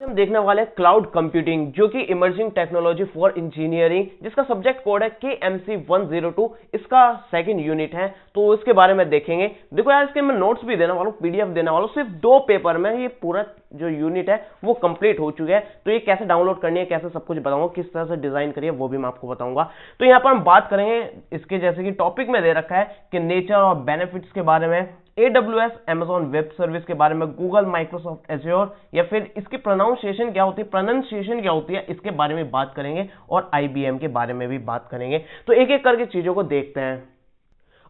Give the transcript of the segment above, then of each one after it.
हम देखने वाले हैं क्लाउड कंप्यूटिंग, जो कि इमर्जिंग टेक्नोलॉजी फॉर इंजीनियरिंग, जिसका सब्जेक्ट कोड है KMC102। इसका सेकंड यूनिट है, तो इसके बारे में देखेंगे। देखो यार, इसके मैं नोट्स भी देने वाला हूँ, PDF देने वाला हूँ। सिर्फ 2 पेपर में ये पूरा जो यूनिट है वो कंप्लीट हो चुका है। तो ये कैसे डाउनलोड करनी है, कैसे सब कुछ बताऊंगा, किस तरह से डिजाइन करिए वो भी मैं आपको बताऊंगा। तो यहाँ पर हम बात करेंगे इसके, जैसे कि टॉपिक में दे रखा है कि नेचर और बेनिफिट्स के बारे में, AWS Amazon वेब सर्विस के बारे में, गूगल माइक्रोसॉफ्ट एज्योर, या फिर इसकी प्रोनाउंसिएशन क्या होती है इसके बारे में बात करेंगे, और IBM के बारे में भी बात करेंगे। तो एक एक करके चीजों को देखते हैं।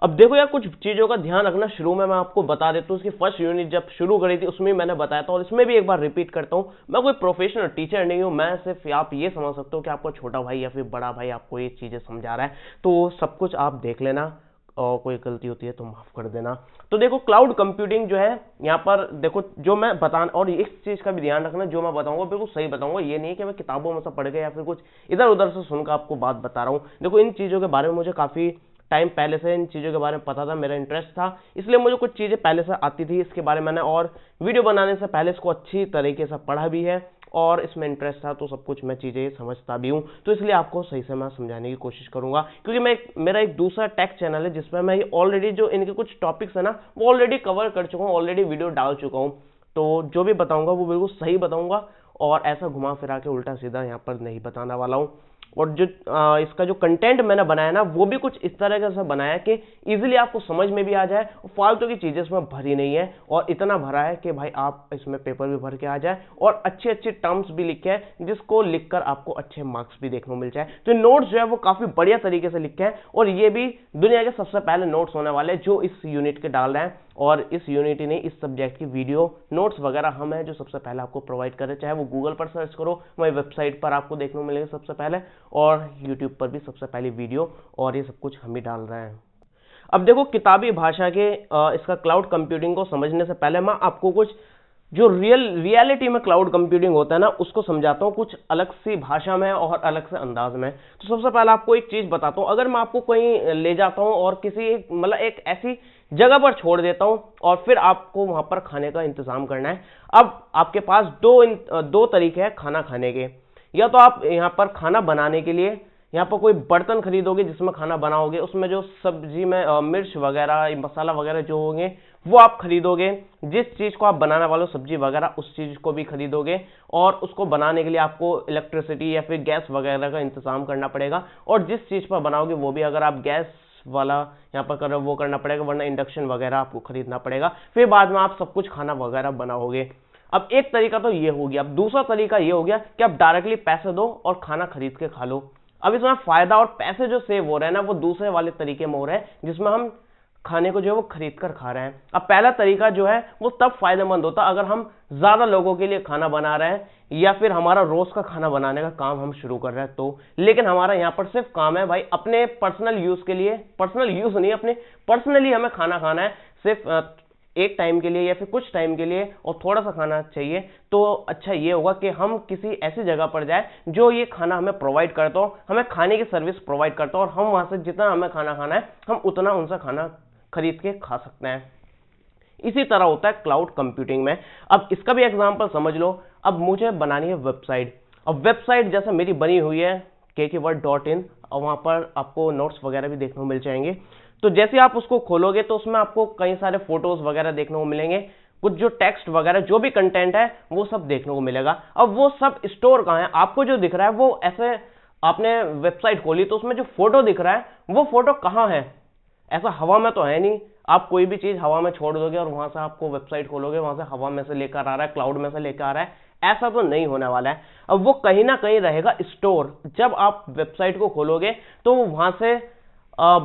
अब देखो यार, कुछ चीजों का ध्यान रखना। शुरू में मैं आपको बता देता हूँ, इसकी फर्स्ट यूनिट जब शुरू करी थी उसमें मैंने बताया था, और इसमें भी एक बार रिपीट करता हूँ। मैं कोई प्रोफेशनल टीचर नहीं हूँ, मैं सिर्फ आप ये समझ सकते हो कि आपको छोटा भाई या फिर बड़ा भाई आपको ये चीजें समझा रहा है। तो सब कुछ आप देख लेना, और कोई गलती होती है तो माफ कर देना। तो देखो, क्लाउड कंप्यूटिंग जो है, यहाँ पर देखो जो मैं बता, और इस चीज का भी ध्यान रखना, जो मैं बताऊंगा बिल्कुल सही बताऊंगा। ये नहीं कि मैं किताबों में से पढ़ के या फिर कुछ इधर उधर से सुनकर आपको बात बता रहा हूँ। देखो, इन चीजों के बारे में मुझे काफी टाइम पहले से इन चीजों के बारे में पता था, मेरा इंटरेस्ट था, इसलिए मुझे कुछ चीजें पहले से आती थी इसके बारे में। मैंने और वीडियो बनाने से पहले इसको अच्छी तरीके से पढ़ा भी है, और इसमें इंटरेस्ट था, तो सब कुछ मैं चीजें समझता भी हूं। तो इसलिए आपको सही से मैं समझाने की कोशिश करूंगा, क्योंकि मेरा एक दूसरा टेक चैनल है जिसमें मैं ऑलरेडी जो इनके कुछ टॉपिक्स है ना, वो ऑलरेडी कवर कर चुका हूं, ऑलरेडी वीडियो डाल चुका हूं। तो जो भी बताऊंगा वो बिल्कुल सही बताऊंगा, और ऐसा घुमा फिरा के उल्टा सीधा यहाँ पर नहीं बताने वाला हूं। और जो इसका जो कंटेंट मैंने बनाया ना, वो भी कुछ इस तरह से बनाया कि इजीली आपको समझ में भी आ जाए, और फालतू की चीजें इसमें भरी नहीं है, और इतना भरा है कि भाई आप इसमें पेपर भी भर के आ जाए, और अच्छे अच्छे टर्म्स भी लिखे हैं जिसको लिखकर आपको अच्छे मार्क्स भी देखने को मिल जाए। तो नोट्स जो है वो काफी बढ़िया तरीके से लिखे हैं, और ये भी दुनिया के सबसे पहले नोट्स होने वाले जो इस यूनिट के डाल रहे हैं। और इस यूनिट ने इस सब्जेक्ट की वीडियो नोट्स वगैरह हम है जो सबसे पहले आपको प्रोवाइड करें, चाहे वो गूगल पर सर्च करो, वही वेबसाइट पर आपको देखने को मिलेगा सबसे पहले, और यूट्यूब पर भी सबसे पहली वीडियो, और ये सब कुछ हम ही डाल रहे हैं। अब देखो, किताबी भाषा के इसका क्लाउड कंप्यूटिंग को समझने से पहले मैं आपको कुछ जो रियलिटी में क्लाउड कंप्यूटिंग होता है ना, उसको समझाता हूँ कुछ अलग सी भाषा में और अलग से अंदाज में। तो सबसे पहले आपको एक चीज बताता हूँ। अगर मैं आपको कहीं ले जाता हूँ और किसी मतलब एक ऐसी जगह पर छोड़ देता हूँ, और फिर आपको वहां पर खाने का इंतजाम करना है। अब आपके पास दो तरीके हैं खाना खाने के। या तो आप यहाँ पर खाना बनाने के लिए यहाँ पर कोई बर्तन खरीदोगे जिसमें खाना बनाओगे, उसमें जो सब्जी में मिर्च वगैरह मसाला वगैरह जो होंगे वो आप खरीदोगे। जिस चीज को आप बनाने वाले हो सब्जी वगैरह, उस चीज को भी खरीदोगे, और उसको बनाने के लिए आपको इलेक्ट्रिसिटी या फिर गैस वगैरह का इंतजाम करना पड़ेगा। और जिस चीज पर बनाओगे वो भी अगर आप गैस वाला यहाँ पर वो करना पड़ेगा, वरना इंडक्शन वगैरह आपको खरीदना पड़ेगा। फिर बाद में आप सब कुछ खाना वगैरह बनाओगे। अब एक तरीका तो ये हो गया। अब दूसरा तरीका ये हो गया कि आप डायरेक्टली पैसे दो और खाना खरीद के खा लो। अब इसमें फायदा और पैसे जो सेव हो रहे हैं ना, वो दूसरे वाले तरीके में हो रहे हैं जिसमें हम खाने को जो है वो खरीद कर खा रहे हैं। अब पहला तरीका जो है वो तब फायदेमंद होता अगर हम ज्यादा लोगों के लिए खाना बना रहे हैं, या फिर हमारा रोज का खाना बनाने का काम हम शुरू कर रहे हैं तो। लेकिन हमारा यहाँ पर सिर्फ काम है भाई अपने पर्सनल यूज के लिए, पर्सनल यूज नहीं, अपने पर्सनली हमें खाना खाना है, सिर्फ एक टाइम के लिए या फिर कुछ टाइम के लिए, और थोड़ा सा खाना चाहिए। तो अच्छा ये होगा कि हम किसी ऐसी जगह पर जाए जो ये खाना हमें प्रोवाइड करता हो, हमें खाने की सर्विस प्रोवाइड करता हो, और हम वहां से जितना हमें खाना खाना है हम उतना उनसे खाना खरीद के खा सकते हैं। इसी तरह होता है क्लाउड कंप्यूटिंग में। अब इसका भी एग्जांपल समझ लो। अब मुझे बनानी है वेबसाइट। अब वेबसाइट जैसे मेरी बनी हुई है kkeyword.in, और वहां पर आपको नोट्स वगैरह भी देखने को मिल जाएंगे। तो जैसे आप उसको खोलोगे तो उसमें आपको कई सारे फोटोज वगैरह देखने को मिलेंगे, कुछ जो टेक्स्ट वगैरह जो भी कंटेंट है वो सब देखने को मिलेगा। अब वो सब स्टोर कहाँ है? आपको जो दिख रहा है वो ऐसे, आपने वेबसाइट खोली तो उसमें जो फोटो दिख रहा है वो फोटो कहाँ है? ऐसा हवा में तो है नहीं। आप कोई भी चीज हवा में छोड़ दोगे और वहां से आपको वेबसाइट खोलोगे, वहां से हवा में से लेकर आ रहा है, क्लाउड में से लेकर आ रहा है, ऐसा तो नहीं होने वाला है। अब वो कहीं ना कहीं रहेगा स्टोर। जब आप वेबसाइट को खोलोगे तो वो वहां से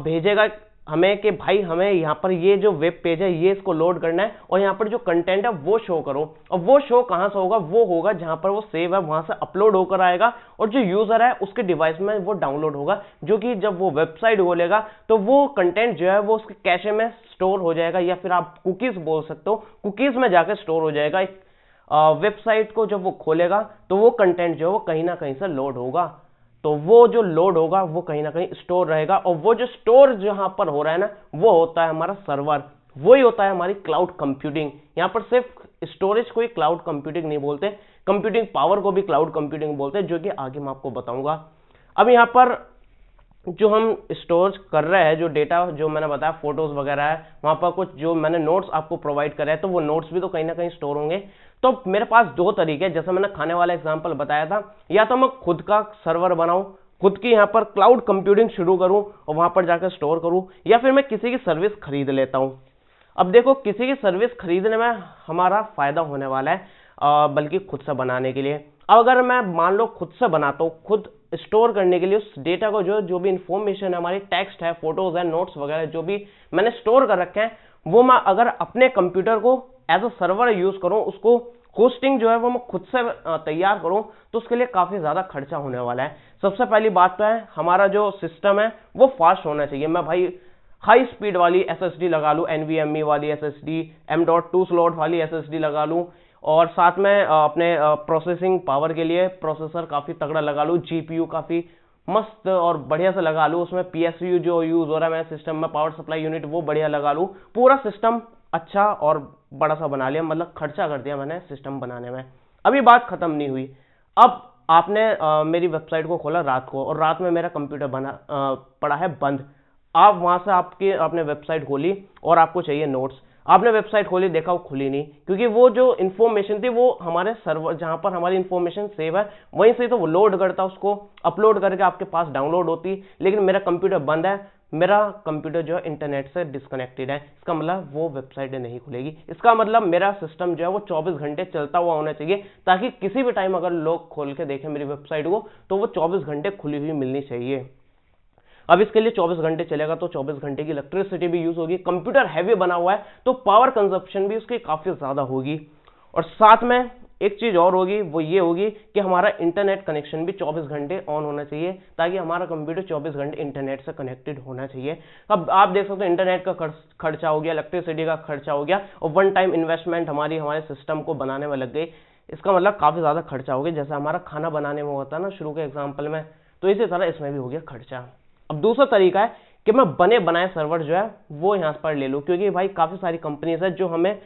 भेजेगा हमें कि भाई हमें यहाँ पर ये जो वेब पेज है ये इसको लोड करना है, और यहाँ पर जो कंटेंट है वो शो करो। और वो शो कहाँ से होगा? वो होगा जहां पर वो सेव है वहां से अपलोड होकर आएगा, और जो यूजर है उसके डिवाइस में वो डाउनलोड होगा, जो कि जब वो वेबसाइट खोलेगा तो वो कंटेंट जो है वो उसके कैशे में स्टोर हो जाएगा, या फिर आप कुकीज बोल सकते हो, कुकीज में जाकर स्टोर हो जाएगा। एक वेबसाइट को जब वो खोलेगा तो वो कंटेंट जो है वो कहीं ना कहीं से लोड होगा, तो वो जो लोड होगा वो कहीं ना कहीं स्टोर रहेगा। और वो जो स्टोर जहां पर हो रहा है ना, वो होता है हमारा सर्वर, वही होता है हमारी क्लाउड कंप्यूटिंग। यहां पर सिर्फ स्टोरेज को ही क्लाउड कंप्यूटिंग नहीं बोलते, कंप्यूटिंग पावर को भी क्लाउड कंप्यूटिंग बोलते हैं, जो कि आगे मैं आपको बताऊंगा। अब यहाँ पर जो हम स्टोर कर रहे हैं, जो डेटा जो मैंने बताया फोटोज वगैरह है, वहां पर कुछ जो मैंने नोट्स आपको प्रोवाइड करे हैं, तो वो नोट्स भी तो कहीं ना कहीं स्टोर होंगे। तो मेरे पास दो तरीके हैं, जैसे मैंने खाने वाला एग्जांपल बताया था, या तो मैं खुद का सर्वर बनाऊं, खुद की यहाँ पर क्लाउड कंप्यूटिंग शुरू करूं और वहां पर जाकर स्टोर करूं, या फिर मैं किसी की सर्विस खरीद लेता हूं। अब देखो, किसी की सर्विस खरीदने में हमारा फायदा होने वाला है, बल्कि खुद से बनाने के लिए। अब अगर मैं मान लो खुद से बनाता हूँ, खुद स्टोर करने के लिए उस डेटा को, जो भी इंफॉर्मेशन है हमारी, टेक्स्ट है, फोटोज है, नोट्स वगैरह जो भी मैंने स्टोर कर रखे हैं, वो मैं अगर अपने कंप्यूटर को एज अ सर्वर यूज करूं, उसको होस्टिंग जो है वो मैं खुद से तैयार करूं, तो उसके लिए काफी ज्यादा खर्चा होने वाला है। सबसे पहली बात तो है, हमारा जो सिस्टम है वो फास्ट होना चाहिए। मैं भाई हाई स्पीड वाली एसएसडी लगा लूं, एनवीएमई वाली एसएसडी, M.2 स्लॉट वाली एसएसडी लगा लूं, और साथ में अपने प्रोसेसिंग पावर के लिए प्रोसेसर काफी तगड़ा लगा लूं, जीपीयू काफी मस्त और बढ़िया से लगा लूं, उसमें पीएसयू जो यूज हो रहा है मेरे सिस्टम में, पावर सप्लाई यूनिट, वो बढ़िया लगा लूं, पूरा सिस्टम अच्छा और बड़ा सा बना लिया, मतलब खर्चा कर दिया मैंने सिस्टम बनाने में। अभी बात खत्म नहीं हुई। अब आपने मेरी वेबसाइट को खोला रात को, और रात में मेरा कंप्यूटर पड़ा है बंद। आप वहां से आपने वेबसाइट खोली और आपको चाहिए नोट्स। आपने वेबसाइट खोली, देखा वो खुली नहीं, क्योंकि वो जो इन्फॉर्मेशन थी वो हमारे सर्वर जहां पर हमारी इन्फॉर्मेशन सेव है वहीं से तो वो लोड करता, उसको अपलोड करके आपके पास डाउनलोड होती। लेकिन मेरा कंप्यूटर बंद है, मेरा कंप्यूटर जो है इंटरनेट से डिस्कनेक्टेड है, इसका मतलब वो वेबसाइट नहीं खुलेगी। इसका मतलब मेरा सिस्टम जो है वो 24 घंटे चलता हुआ होना चाहिए, ताकि किसी भी टाइम अगर लोग खोल के देखें मेरी वेबसाइट को तो वो 24 घंटे खुली हुई मिलनी चाहिए। अब इसके लिए 24 घंटे चलेगा तो 24 घंटे की इलेक्ट्रिसिटी भी यूज होगी। कंप्यूटर हैवी बना हुआ है तो पावर कंजप्शन भी उसकी काफी ज्यादा होगी। और साथ में एक चीज और होगी, वो ये होगी कि हमारा इंटरनेट कनेक्शन भी 24 घंटे ऑन होना चाहिए, ताकि हमारा कंप्यूटर 24 घंटे इंटरनेट से कनेक्टेड होना चाहिए। अब आप देख सकते हो, इंटरनेट का खर्चा हो गया, इलेक्ट्रिसिटी का खर्चा हो गया, और वन टाइम इन्वेस्टमेंट हमारे सिस्टम को बनाने में लग गई। इसका मतलब काफी ज्यादा खर्चा हो गया, जैसे हमारा खाना बनाने में होता है ना शुरू के एग्जाम्पल में, तो इसी तरह इसमें भी हो गया खर्चा। अब दूसरा तरीका है कि मैं बने बनाए सर्वर जो है वो यहां पर ले लूं, क्योंकि भाई काफी सारी कंपनीज है जो हमें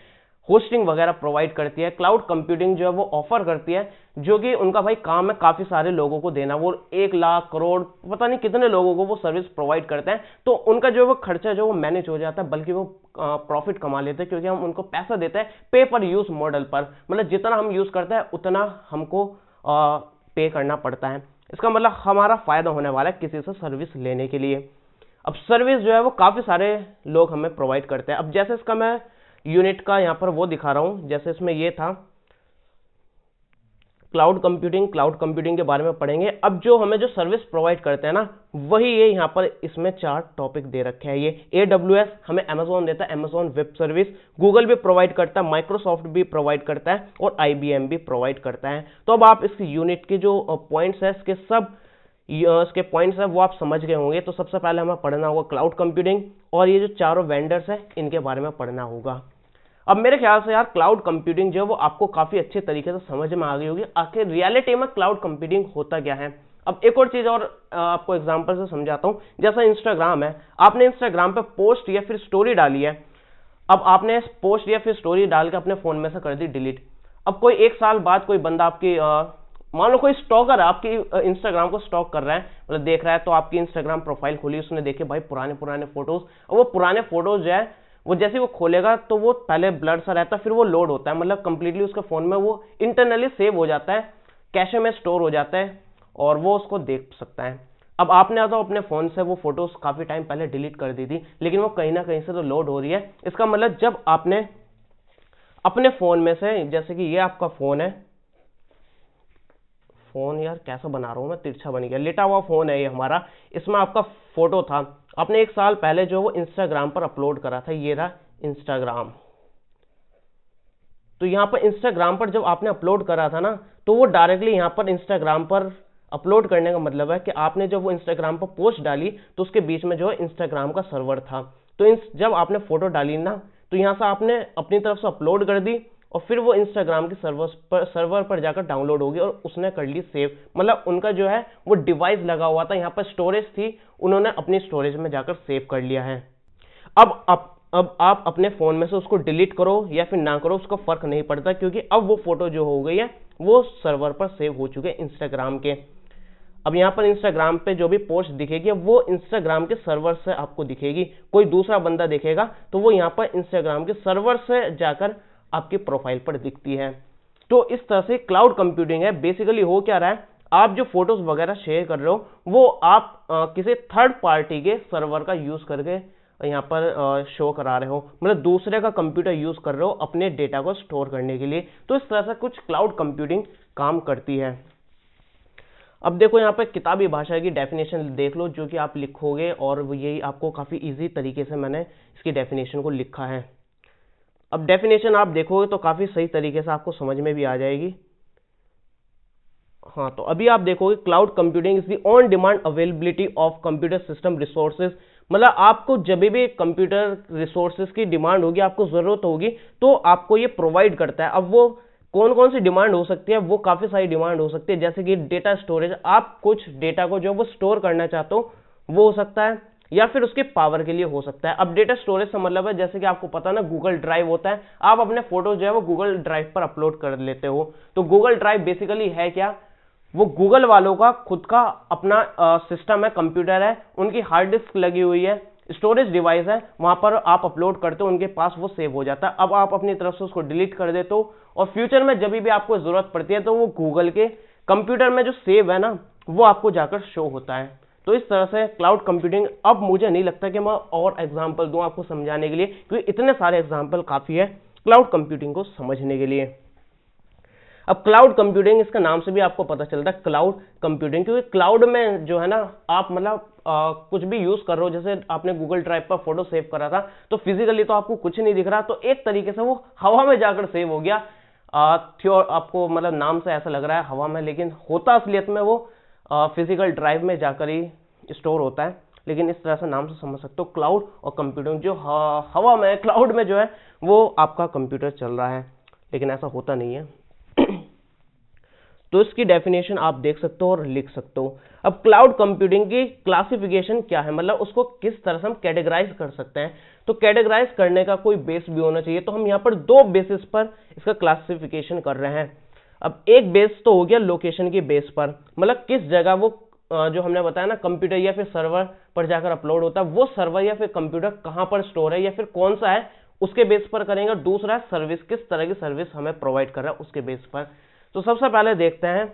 होस्टिंग वगैरह प्रोवाइड करती है, क्लाउड कंप्यूटिंग जो है वो ऑफर करती है, जो कि उनका भाई काम है काफी सारे लोगों को देना। वो 1 लाख करोड़ पता नहीं कितने लोगों को वो सर्विस प्रोवाइड करते हैं, तो उनका जो वो खर्चा जो वो मैनेज हो जाता है, बल्कि वो प्रॉफिट कमा लेते हैं, क्योंकि हम उनको पैसा देते हैं पे पर यूज मॉडल पर। मतलब जितना हम यूज करते हैं उतना हमको पे करना पड़ता है। इसका मतलब हमारा फायदा होने वाला है किसी से सर्विस लेने के लिए। अब सर्विस जो है वो काफी सारे लोग हमें प्रोवाइड करते हैं। अब जैसे इसका मैं यूनिट का यहां पर वो दिखा रहा हूं, जैसे इसमें ये था क्लाउड कंप्यूटिंग के बारे में पढ़ेंगे। अब जो हमें जो सर्विस प्रोवाइड करते हैं ना, वही ये यहाँ पर इसमें 4 टॉपिक दे रखे हैं। ये AWS हमें Amazon देता है, Amazon वेब सर्विस, गूगल भी प्रोवाइड करता है, माइक्रोसॉफ्ट भी प्रोवाइड करता है, और IBM भी प्रोवाइड करता है। तो अब आप इस यूनिट के जो पॉइंट्स है, इसके पॉइंट्स है वो आप समझ गए होंगे। तो सबसे पहले हमें पढ़ना होगा क्लाउड कंप्यूटिंग, और ये जो चारों वेंडर्स है इनके बारे में पढ़ना होगा। अब मेरे ख्याल से यार क्लाउड कंप्यूटिंग जो है वो आपको काफी अच्छे तरीके से समझ में आ गई होगी, आखिर रियलिटी में क्लाउड कंप्यूटिंग होता क्या है। अब एक और चीज और आपको एग्जांपल से समझाता हूं। जैसा इंस्टाग्राम है, आपने इंस्टाग्राम पे पोस्ट या फिर स्टोरी डाली है। अब आपने पोस्ट या फिर स्टोरी डाल के अपने फोन में से कर दी डिलीट। अब कोई 1 साल बाद कोई बंदा आपकी मान लो कोई स्टॉकर है, आपकी इंस्टाग्राम को स्टॉक कर रहा है, मतलब देख रहा है, तो आपकी इंस्टाग्राम प्रोफाइल खोली, उसने देखे भाई पुराने फोटोज। और वो पुराने फोटोज जो है वो जैसे वो खोलेगा तो वो पहले ब्लर सा रहता है, फिर वो लोड होता है, मतलब कंप्लीटली उसके फोन में वो इंटरनली सेव हो जाता है, कैशे में स्टोर हो जाता है, और वो उसको देख सकता है। अब आपने तो अपने फोन से वो फोटोज काफी टाइम पहले डिलीट कर दी थी, लेकिन वो कहीं ना कहीं से तो लोड हो रही है। इसका मतलब जब आपने अपने फोन में से, जैसे कि ये आपका फोन है, फोन यार कैसा बना रहा हूं मैं, तिरछा बन गया, लेटा हुआ फोन है ये हमारा, इसमें आपका फोटो था, आपने 1 साल पहले जो वो इंस्टाग्राम पर अपलोड करा था, ये रहा इंस्टाग्राम। तो यहां पर इंस्टाग्राम पर जब आपने अपलोड करा था ना, तो वो डायरेक्टली यहां पर इंस्टाग्राम पर अपलोड करने का मतलब है कि आपने जब वो इंस्टाग्राम पर पोस्ट डाली तो उसके बीच में जो है इंस्टाग्राम का सर्वर था। तो जब आपने फोटो डाली ना, तो यहां से आपने अपनी तरफ से अपलोड कर दी, और फिर वो इंस्टाग्राम के सर्वर पर जाकर डाउनलोड होगी, और उसने कर ली सेव। मतलब उनका जो है वो डिवाइस लगा हुआ था, यहाँ पर स्टोरेज थी, उन्होंने अपनी स्टोरेज में जाकर सेव कर लिया है। अब आप अपने फोन में से उसको डिलीट करो या फिर ना करो, उसका फर्क नहीं पड़ता, क्योंकि अब वो फोटो जो हो गई है वो सर्वर पर सेव हो चुके हैं इंस्टाग्राम के। अब यहाँ पर इंस्टाग्राम पे जो भी पोस्ट दिखेगी वो इंस्टाग्राम के सर्वर से आपको दिखेगी, कोई दूसरा बंदा देखेगा तो वो यहाँ पर इंस्टाग्राम के सर्वर से जाकर आपकी प्रोफाइल पर दिखती है। तो इस तरह से क्लाउड कंप्यूटिंग है। बेसिकली हो क्या रहा है, आप जो फोटोज वगैरह शेयर कर रहे हो वो आप किसी थर्ड पार्टी के सर्वर का यूज करके यहाँ पर शो करा रहे हो, मतलब दूसरे का कंप्यूटर यूज कर रहे हो अपने डेटा को स्टोर करने के लिए। तो इस तरह से कुछ क्लाउड कंप्यूटिंग काम करती है। अब देखो यहाँ पे किताबी भाषा की डेफिनेशन देख लो जो कि आप लिखोगे, और यही आपको काफी इजी तरीके से मैंने इसकी डेफिनेशन को लिखा है। अब डेफिनेशन आप देखोगे तो काफी सही तरीके से आपको समझ में भी आ जाएगी। हाँ, तो अभी आप देखोगे cloud computing is the on demand availability of computer system resources, मतलब आपको जब भी कंप्यूटर रिसोर्सेज की डिमांड होगी, आपको जरूरत होगी, तो आपको ये प्रोवाइड करता है। अब वो कौन कौन सी डिमांड हो सकती है, वो काफी सारी डिमांड हो सकती है, जैसे कि डेटा स्टोरेज, आप कुछ डेटा को जो वो स्टोर करना चाहते हो वो हो सकता है, या फिर उसके पावर के लिए हो सकता है। अब डेटा स्टोरेज का मतलब है, जैसे कि आपको पता है ना गूगल ड्राइव होता है, आप अपने फोटो जो है वो गूगल ड्राइव पर अपलोड कर लेते हो। तो गूगल ड्राइव बेसिकली है क्या, वो गूगल वालों का खुद का अपना सिस्टम है, कंप्यूटर है, उनकी हार्ड डिस्क लगी हुई है, स्टोरेज डिवाइस है, वहां पर आप अपलोड करते हो, उनके पास वो सेव हो जाता है। अब आप अपनी तरफ से उसको डिलीट कर देते हो, और फ्यूचर में जब भी आपको जरूरत पड़ती है तो वो गूगल के कंप्यूटर में जो सेव है ना वो आपको जाकर शो होता है। तो इस तरह से क्लाउड कंप्यूटिंग, अब मुझे नहीं लगता कि मैं और एग्जाम्पल दूं आपको समझाने के लिए, क्योंकि इतने सारे एग्जाम्पल काफी है क्लाउड कंप्यूटिंग को समझने के लिए। अब क्लाउड कंप्यूटिंग, इसका नाम से भी आपको पता चलता है क्लाउड कंप्यूटिंग, क्योंकि क्लाउड में जो है ना आप मतलब कुछ भी यूज कर रहे हो, जैसे आपने गूगल ड्राइव पर फोटो सेव करा था तो फिजिकली तो आपको कुछ नहीं दिख रहा, तो एक तरीके से वो हवा में जाकर सेव हो गया। आपको मतलब नाम से ऐसा लग रहा है हवा में, लेकिन होता असलियत में वो फिजिकल ड्राइव में जाकर ही स्टोर होता है। लेकिन इस तरह से नाम से समझ सकते हो क्लाउड और कंप्यूटिंग, जो हवा में क्लाउड में जो है वो आपका कंप्यूटर चल रहा है, लेकिन ऐसा होता नहीं है। तो इसकी डेफिनेशन आप देख सकते हो और लिख सकते हो। अब क्लाउड कंप्यूटिंग की क्लासिफिकेशन क्या है, मतलब उसको किस तरह से हम कैटेगराइज कर सकते हैं। तो कैटेगराइज करने का कोई बेस भी होना चाहिए, तो हम यहाँ पर दो बेसिस पर इसका क्लासिफिकेशन कर रहे हैं। अब एक बेस तो हो गया लोकेशन की बेस पर, मतलब किस जगह वो जो हमने बताया ना कंप्यूटर या फिर सर्वर पर जाकर अपलोड होता है, वो सर्वर या फिर कंप्यूटर कहां पर स्टोर है या फिर कौन सा है उसके बेस पर करेंगे। दूसरा सर्विस, किस तरह की सर्विस हमें प्रोवाइड कर रहा है उसके बेस पर। तो सबसे पहले देखते हैं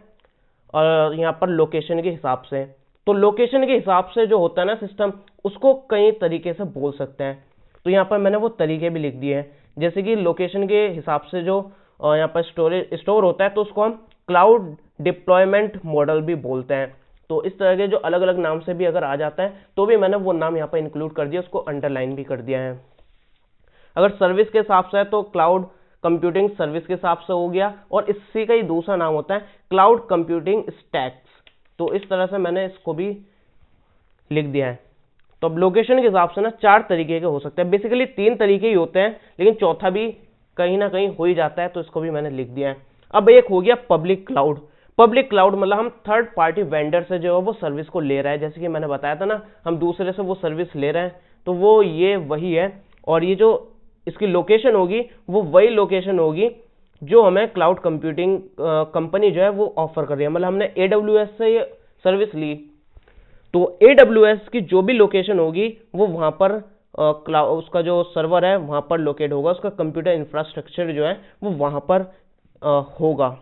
और यहाँ पर लोकेशन के हिसाब से। तो लोकेशन के हिसाब से जो होता है ना सिस्टम, उसको कई तरीके से बोल सकते हैं। तो यहाँ पर मैंने वो तरीके भी लिख दिए हैं, जैसे कि लोकेशन के हिसाब से जो यहाँ पर स्टोर होता है तो उसको हम क्लाउड डिप्लॉयमेंट मॉडल भी बोलते हैं। तो इस तरह के जो अलग अलग नाम से भी अगर आ जाता है तो भी मैंने वो नाम यहाँ पर इंक्लूड कर दिया, उसको अंडरलाइन भी कर दिया है। अगर सर्विस के हिसाब से है तो क्लाउड कंप्यूटिंग सर्विस के हिसाब से हो गया, और इसी का ही दूसरा नाम होता है क्लाउड कंप्यूटिंग स्टैक्स। तो इस तरह से मैंने इसको भी लिख दिया है। तो अब लोकेशन के हिसाब से ना चार तरीके के हो सकते हैं, बेसिकली तीन तरीके ही होते हैं, लेकिन चौथा भी कहीं ना कहीं हो ही जाता है, तो इसको भी मैंने लिख दिया है। अब एक हो गया पब्लिक क्लाउड। पब्लिक क्लाउड मतलब हम थर्ड पार्टी वेंडर से जो है वो सर्विस को ले रहा है, जैसे कि मैंने बताया था ना हम दूसरे से वो सर्विस ले रहे हैं, तो वो ये वही है। और ये जो इसकी लोकेशन होगी वो वही लोकेशन होगी जो हमें क्लाउड कंप्यूटिंग कंपनी जो है वो ऑफर कर रही है। मतलब हमने AWS से ये सर्विस ली, तो AWS की जो भी लोकेशन होगी वो वहां पर उसका जो सर्वर है वहां पर लोकेट होगा, उसका कंप्यूटर इंफ्रास्ट्रक्चर जो है वो वहां पर होगा।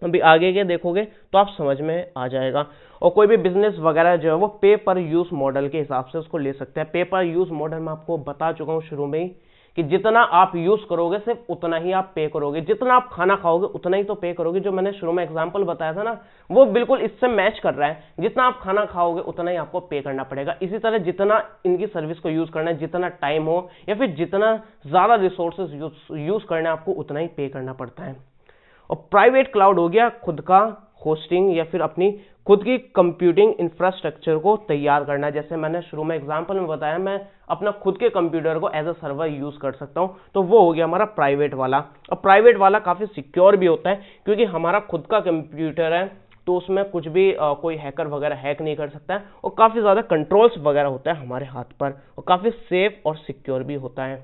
अभी आगे के देखोगे तो आप समझ में आ जाएगा। और कोई भी बिजनेस वगैरह जो है वो पे पर यूज मॉडल के हिसाब से उसको ले सकते हैं। पे पर यूज मॉडल मैं आपको बता चुका हूं शुरू में ही कि जितना आप यूज करोगे सिर्फ उतना ही आप पे करोगे, जितना आप खाना खाओगे उतना ही तो पे करोगे। जो मैंने शुरू में एग्जांपल बताया था ना वो बिल्कुल इससे मैच कर रहा है, जितना आप खाना खाओगे उतना ही आपको पे करना पड़ेगा। इसी तरह जितना इनकी सर्विस को यूज करना है, जितना टाइम हो या फिर जितना ज्यादा रिसोर्सेज यूज करना है आपको उतना ही पे करना पड़ता है। और प्राइवेट क्लाउड हो गया खुद का होस्टिंग या फिर अपनी खुद की कंप्यूटिंग इंफ्रास्ट्रक्चर को तैयार करना। जैसे मैंने शुरू में एग्जांपल में बताया, मैं अपना खुद के कंप्यूटर को एज अ सर्वर यूज कर सकता हूं, तो वो हो गया हमारा प्राइवेट वाला। और प्राइवेट वाला काफी सिक्योर भी होता है क्योंकि हमारा खुद का कंप्यूटर है, तो उसमें कुछ भी कोई हैकर वगैरह हैक नहीं कर सकता है, और काफी ज्यादा कंट्रोल्स वगैरह होता है हमारे हाथ पर, और काफी सेफ और सिक्योर भी होता है।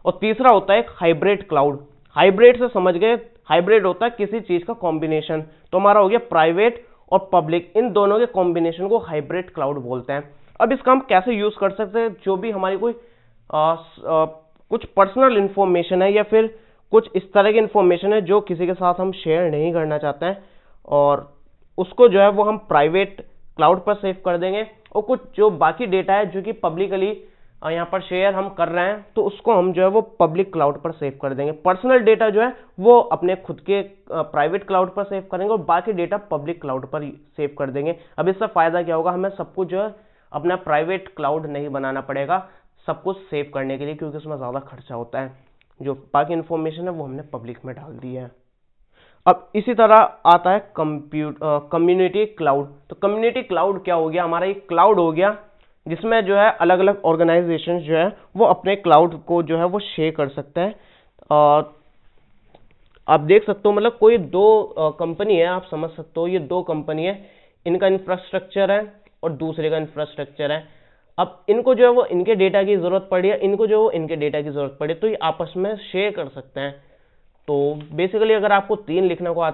और तीसरा होता है हाइब्रिड क्लाउड। हाइब्रिड से समझ गए, हाइब्रिड होता है किसी चीज का कॉम्बिनेशन। तो हमारा हो गया प्राइवेट और पब्लिक, इन दोनों के कॉम्बिनेशन को हाइब्रिड क्लाउड बोलते हैं। अब इसका हम कैसे यूज कर सकते हैं, जो भी हमारी कोई कुछ पर्सनल इंफॉर्मेशन है या फिर कुछ इस तरह की इंफॉर्मेशन है जो किसी के साथ हम शेयर नहीं करना चाहते हैं, और उसको जो है वो हम प्राइवेट क्लाउड पर सेव कर देंगे, और कुछ जो बाकी डेटा है जो कि पब्लिकली यहाँ पर शेयर हम कर रहे हैं तो उसको हम जो है वो पब्लिक क्लाउड पर सेव कर देंगे। पर्सनल डेटा जो है वो अपने खुद के प्राइवेट क्लाउड पर सेव करेंगे और बाकी डेटा पब्लिक क्लाउड पर सेव कर देंगे। अब इससे फायदा क्या होगा, हमें सब कुछ जो है अपना प्राइवेट क्लाउड नहीं बनाना पड़ेगा सब कुछ सेव करने के लिए, क्योंकि उसमें ज़्यादा खर्चा होता है। जो बाकी इन्फॉर्मेशन है वो हमने पब्लिक में डाल दी है। अब इसी तरह आता है कम्युनिटी क्लाउड। तो कम्युनिटी क्लाउड क्या हो गया, हमारा एक क्लाउड हो गया जिसमें जो है अलग अलग ऑर्गेनाइजेशन जो है वो अपने क्लाउड को जो है वो शेयर कर सकते हैं। और आप देख सकते हो मतलब कोई दो कंपनी है, आप समझ सकते हो ये दो कंपनी है, इनका इंफ्रास्ट्रक्चर है और दूसरे का इंफ्रास्ट्रक्चर है। अब इनको जो है वो इनके डेटा की जरूरत पड़ी है, इनको जो है वो इनके डेटा की जरूरत पड़ी, तो ये आपस में शेयर कर सकते हैं। तो बेसिकली अगर आपको 3 लिखने को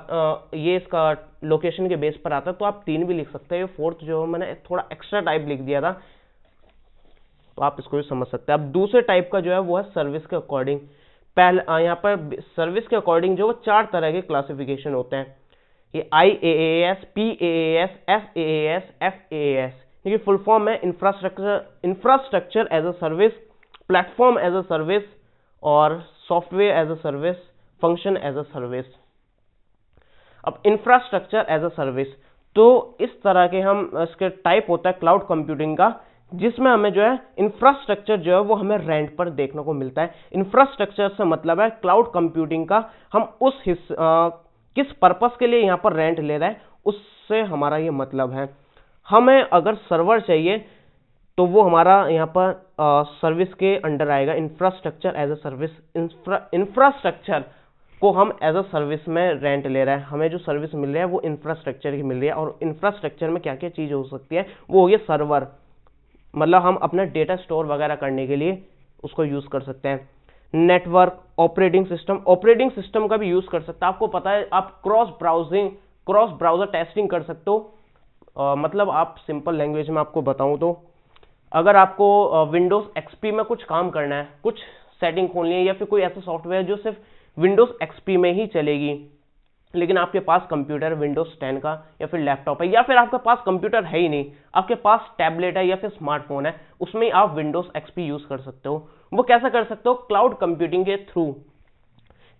ये इसका लोकेशन के बेस पर आता है तो आप 3 भी लिख सकते हैं। फोर्थ जो मैंने थोड़ा एक्स्ट्रा टाइप लिख दिया था, तो आप इसको भी समझ सकते हैं। अब दूसरे टाइप का जो है वो है सर्विस के अकॉर्डिंग। पहले यहाँ पर सर्विस के अकॉर्डिंग जो वो 4 तरह के क्लासिफिकेशन होते हैं, ये IaaS, PaaS, SaaS, FaaS। ये फुल फॉर्म है infrastructure as a service, platform as a service और software as a service, function as a service. अब इंफ्रास्ट्रक्चर एज अ सर्विस, तो इस तरह के हम इसके टाइप होता है क्लाउड कंप्यूटिंग का, जिसमें हमें जो है इंफ्रास्ट्रक्चर जो है वो हमें रेंट पर देखने को मिलता है। इंफ्रास्ट्रक्चर से मतलब है क्लाउड कंप्यूटिंग का हम उस किस पर्पस के लिए यहाँ पर रेंट ले रहे हैं उससे हमारा ये मतलब है। हमें अगर सर्वर चाहिए तो वो हमारा यहाँ पर सर्विस के अंडर आएगा, infrastructure as a service. Infrastructure को हम एज अ सर्विस में रेंट ले रहे हैं, हमें जो सर्विस मिल रही है वो इंफ्रास्ट्रक्चर की मिल रही है। और इंफ्रास्ट्रक्चर में क्या क्या चीज़ हो सकती है, वो हो गया सर्वर, मतलब हम अपना डेटा स्टोर वगैरह करने के लिए उसको यूज़ कर सकते हैं। नेटवर्क, ऑपरेटिंग सिस्टम का भी यूज़ कर सकते हैं। आपको पता है आप क्रॉस ब्राउज़र टेस्टिंग कर सकते हो। मतलब आप सिंपल लैंग्वेज में आपको बताऊं तो अगर आपको विंडोज एक्सपी में कुछ काम करना है, कुछ सेटिंग खोलनी है, या फिर कोई ऐसा सॉफ्टवेयर जो सिर्फ विंडोज एक्सपी में ही चलेगी, लेकिन आपके पास कंप्यूटर विंडोज 10 का या फिर लैपटॉप है, या फिर आपके पास कंप्यूटर है ही नहीं, आपके पास टैबलेट है या फिर स्मार्टफोन है, उसमें आप विंडोज एक्सपी यूज कर सकते हो। वो कैसे कर सकते हो, क्लाउड कंप्यूटिंग के थ्रू।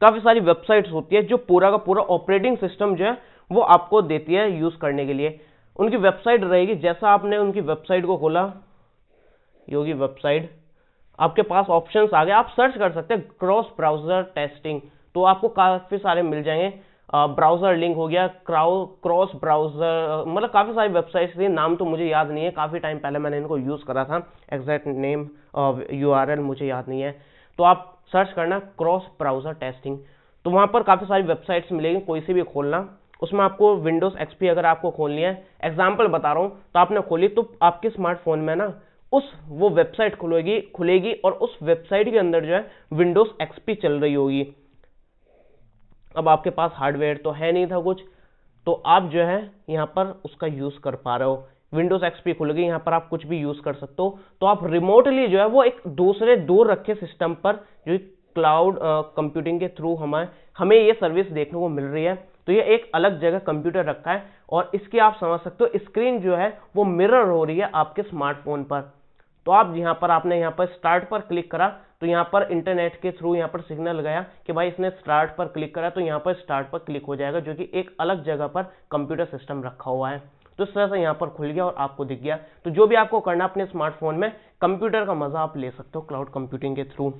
काफी सारी वेबसाइट्स होती है जो पूरा का पूरा ऑपरेटिंग सिस्टम जो है वो आपको देती है यूज करने के लिए। उनकी वेबसाइट रहेगी, जैसा आपने उनकी वेबसाइट को खोला, योगी वेबसाइट, आपके पास ऑप्शंस आ गए, आप सर्च कर सकते हैं क्रॉस ब्राउजर टेस्टिंग, तो आपको काफी सारे मिल जाएंगे। ब्राउजर लिंक हो गया, क्रॉस ब्राउजर, मतलब काफी सारी वेबसाइट्स थी, नाम तो मुझे याद नहीं है, काफी टाइम पहले मैंने इनको यूज करा था, एग्जैक्ट नेम URL मुझे याद नहीं है। तो आप सर्च करना क्रॉस ब्राउजर टेस्टिंग, तो वहां पर काफी सारी वेबसाइट्स मिलेगी, कोई सी भी खोलना। उसमें आपको विंडोज एक्सपी अगर आपको खोलनी है, एग्जाम्पल बता रहा हूं, तो आपने खोली तो आपके स्मार्टफोन में ना वो वेबसाइट खुलेगी और उस वेबसाइट के अंदर जो है विंडोज एक्सपी चल रही होगी। अब आपके पास हार्डवेयर तो है नहीं था कुछ, तो आप जो है यहाँ पर उसका यूज कर पा रहे हो। विंडोज एक्सपी खुल गई, यहाँ पर आप कुछ भी यूज कर सकते हो। तो आप रिमोटली जो है वो एक दूसरे दूर रखे सिस्टम पर जो क्लाउड कंप्यूटिंग के थ्रू हमें ये सर्विस देखने को मिल रही है। तो ये एक अलग जगह कंप्यूटर रखा है और इसकी आप समझ सकते हो स्क्रीन जो है वो मिरर हो रही है आपके स्मार्टफोन पर। तो आप आपने यहाँ पर स्टार्ट पर क्लिक करा तो यहाँ पर इंटरनेट के थ्रू यहाँ पर सिग्नल गया कि भाई इसने स्टार्ट पर क्लिक करा, तो यहाँ पर स्टार्ट पर क्लिक हो जाएगा, जो कि एक अलग जगह पर कंप्यूटर सिस्टम रखा हुआ है। तो इस तरह से यहाँ पर खुल गया और आपको दिख गया। तो जो भी आपको करना अपने स्मार्टफोन में, कंप्यूटर का मजा आप ले सकते हो क्लाउड कंप्यूटिंग के थ्रू।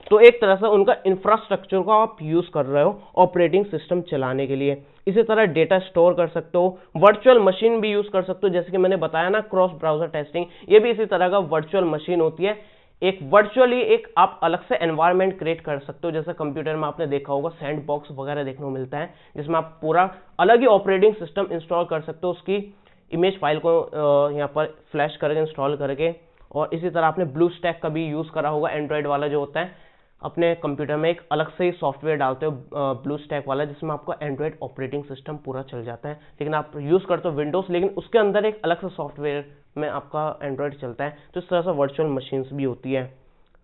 तो एक तरह से उनका इंफ्रास्ट्रक्चर को आप यूज कर रहे हो ऑपरेटिंग सिस्टम चलाने के लिए। इसी तरह डेटा स्टोर कर सकते हो, वर्चुअल मशीन भी यूज कर सकते हो, जैसे कि मैंने बताया ना क्रॉस ब्राउजर टेस्टिंग, ये भी इसी तरह का वर्चुअल मशीन होती है। एक वर्चुअली एक आप अलग से एनवायरनमेंट क्रिएट कर सकते हो, जैसे कंप्यूटर में आपने देखा होगा सैंड बॉक्स वगैरह देखने को मिलता है, जिसमें आप पूरा अलग ही ऑपरेटिंग सिस्टम इंस्टॉल कर सकते हो, उसकी इमेज फाइल को यहाँ पर फ्लैश करके इंस्टॉल करके। और इसी तरह आपने ब्लू स्टैक का भी यूज करा होगा, एंड्रॉइड वाला जो होता है, अपने कंप्यूटर में एक अलग से ही सॉफ्टवेयर डालते हो ब्लू स्टैक वाला, जिसमें आपका एंड्रॉयड ऑपरेटिंग सिस्टम पूरा चल जाता है, लेकिन आप यूज़ करते हो विंडोज़, लेकिन उसके अंदर एक अलग से सॉफ्टवेयर में आपका एंड्रॉयड चलता है। तो इस तरह से वर्चुअल मशीन्स भी होती है।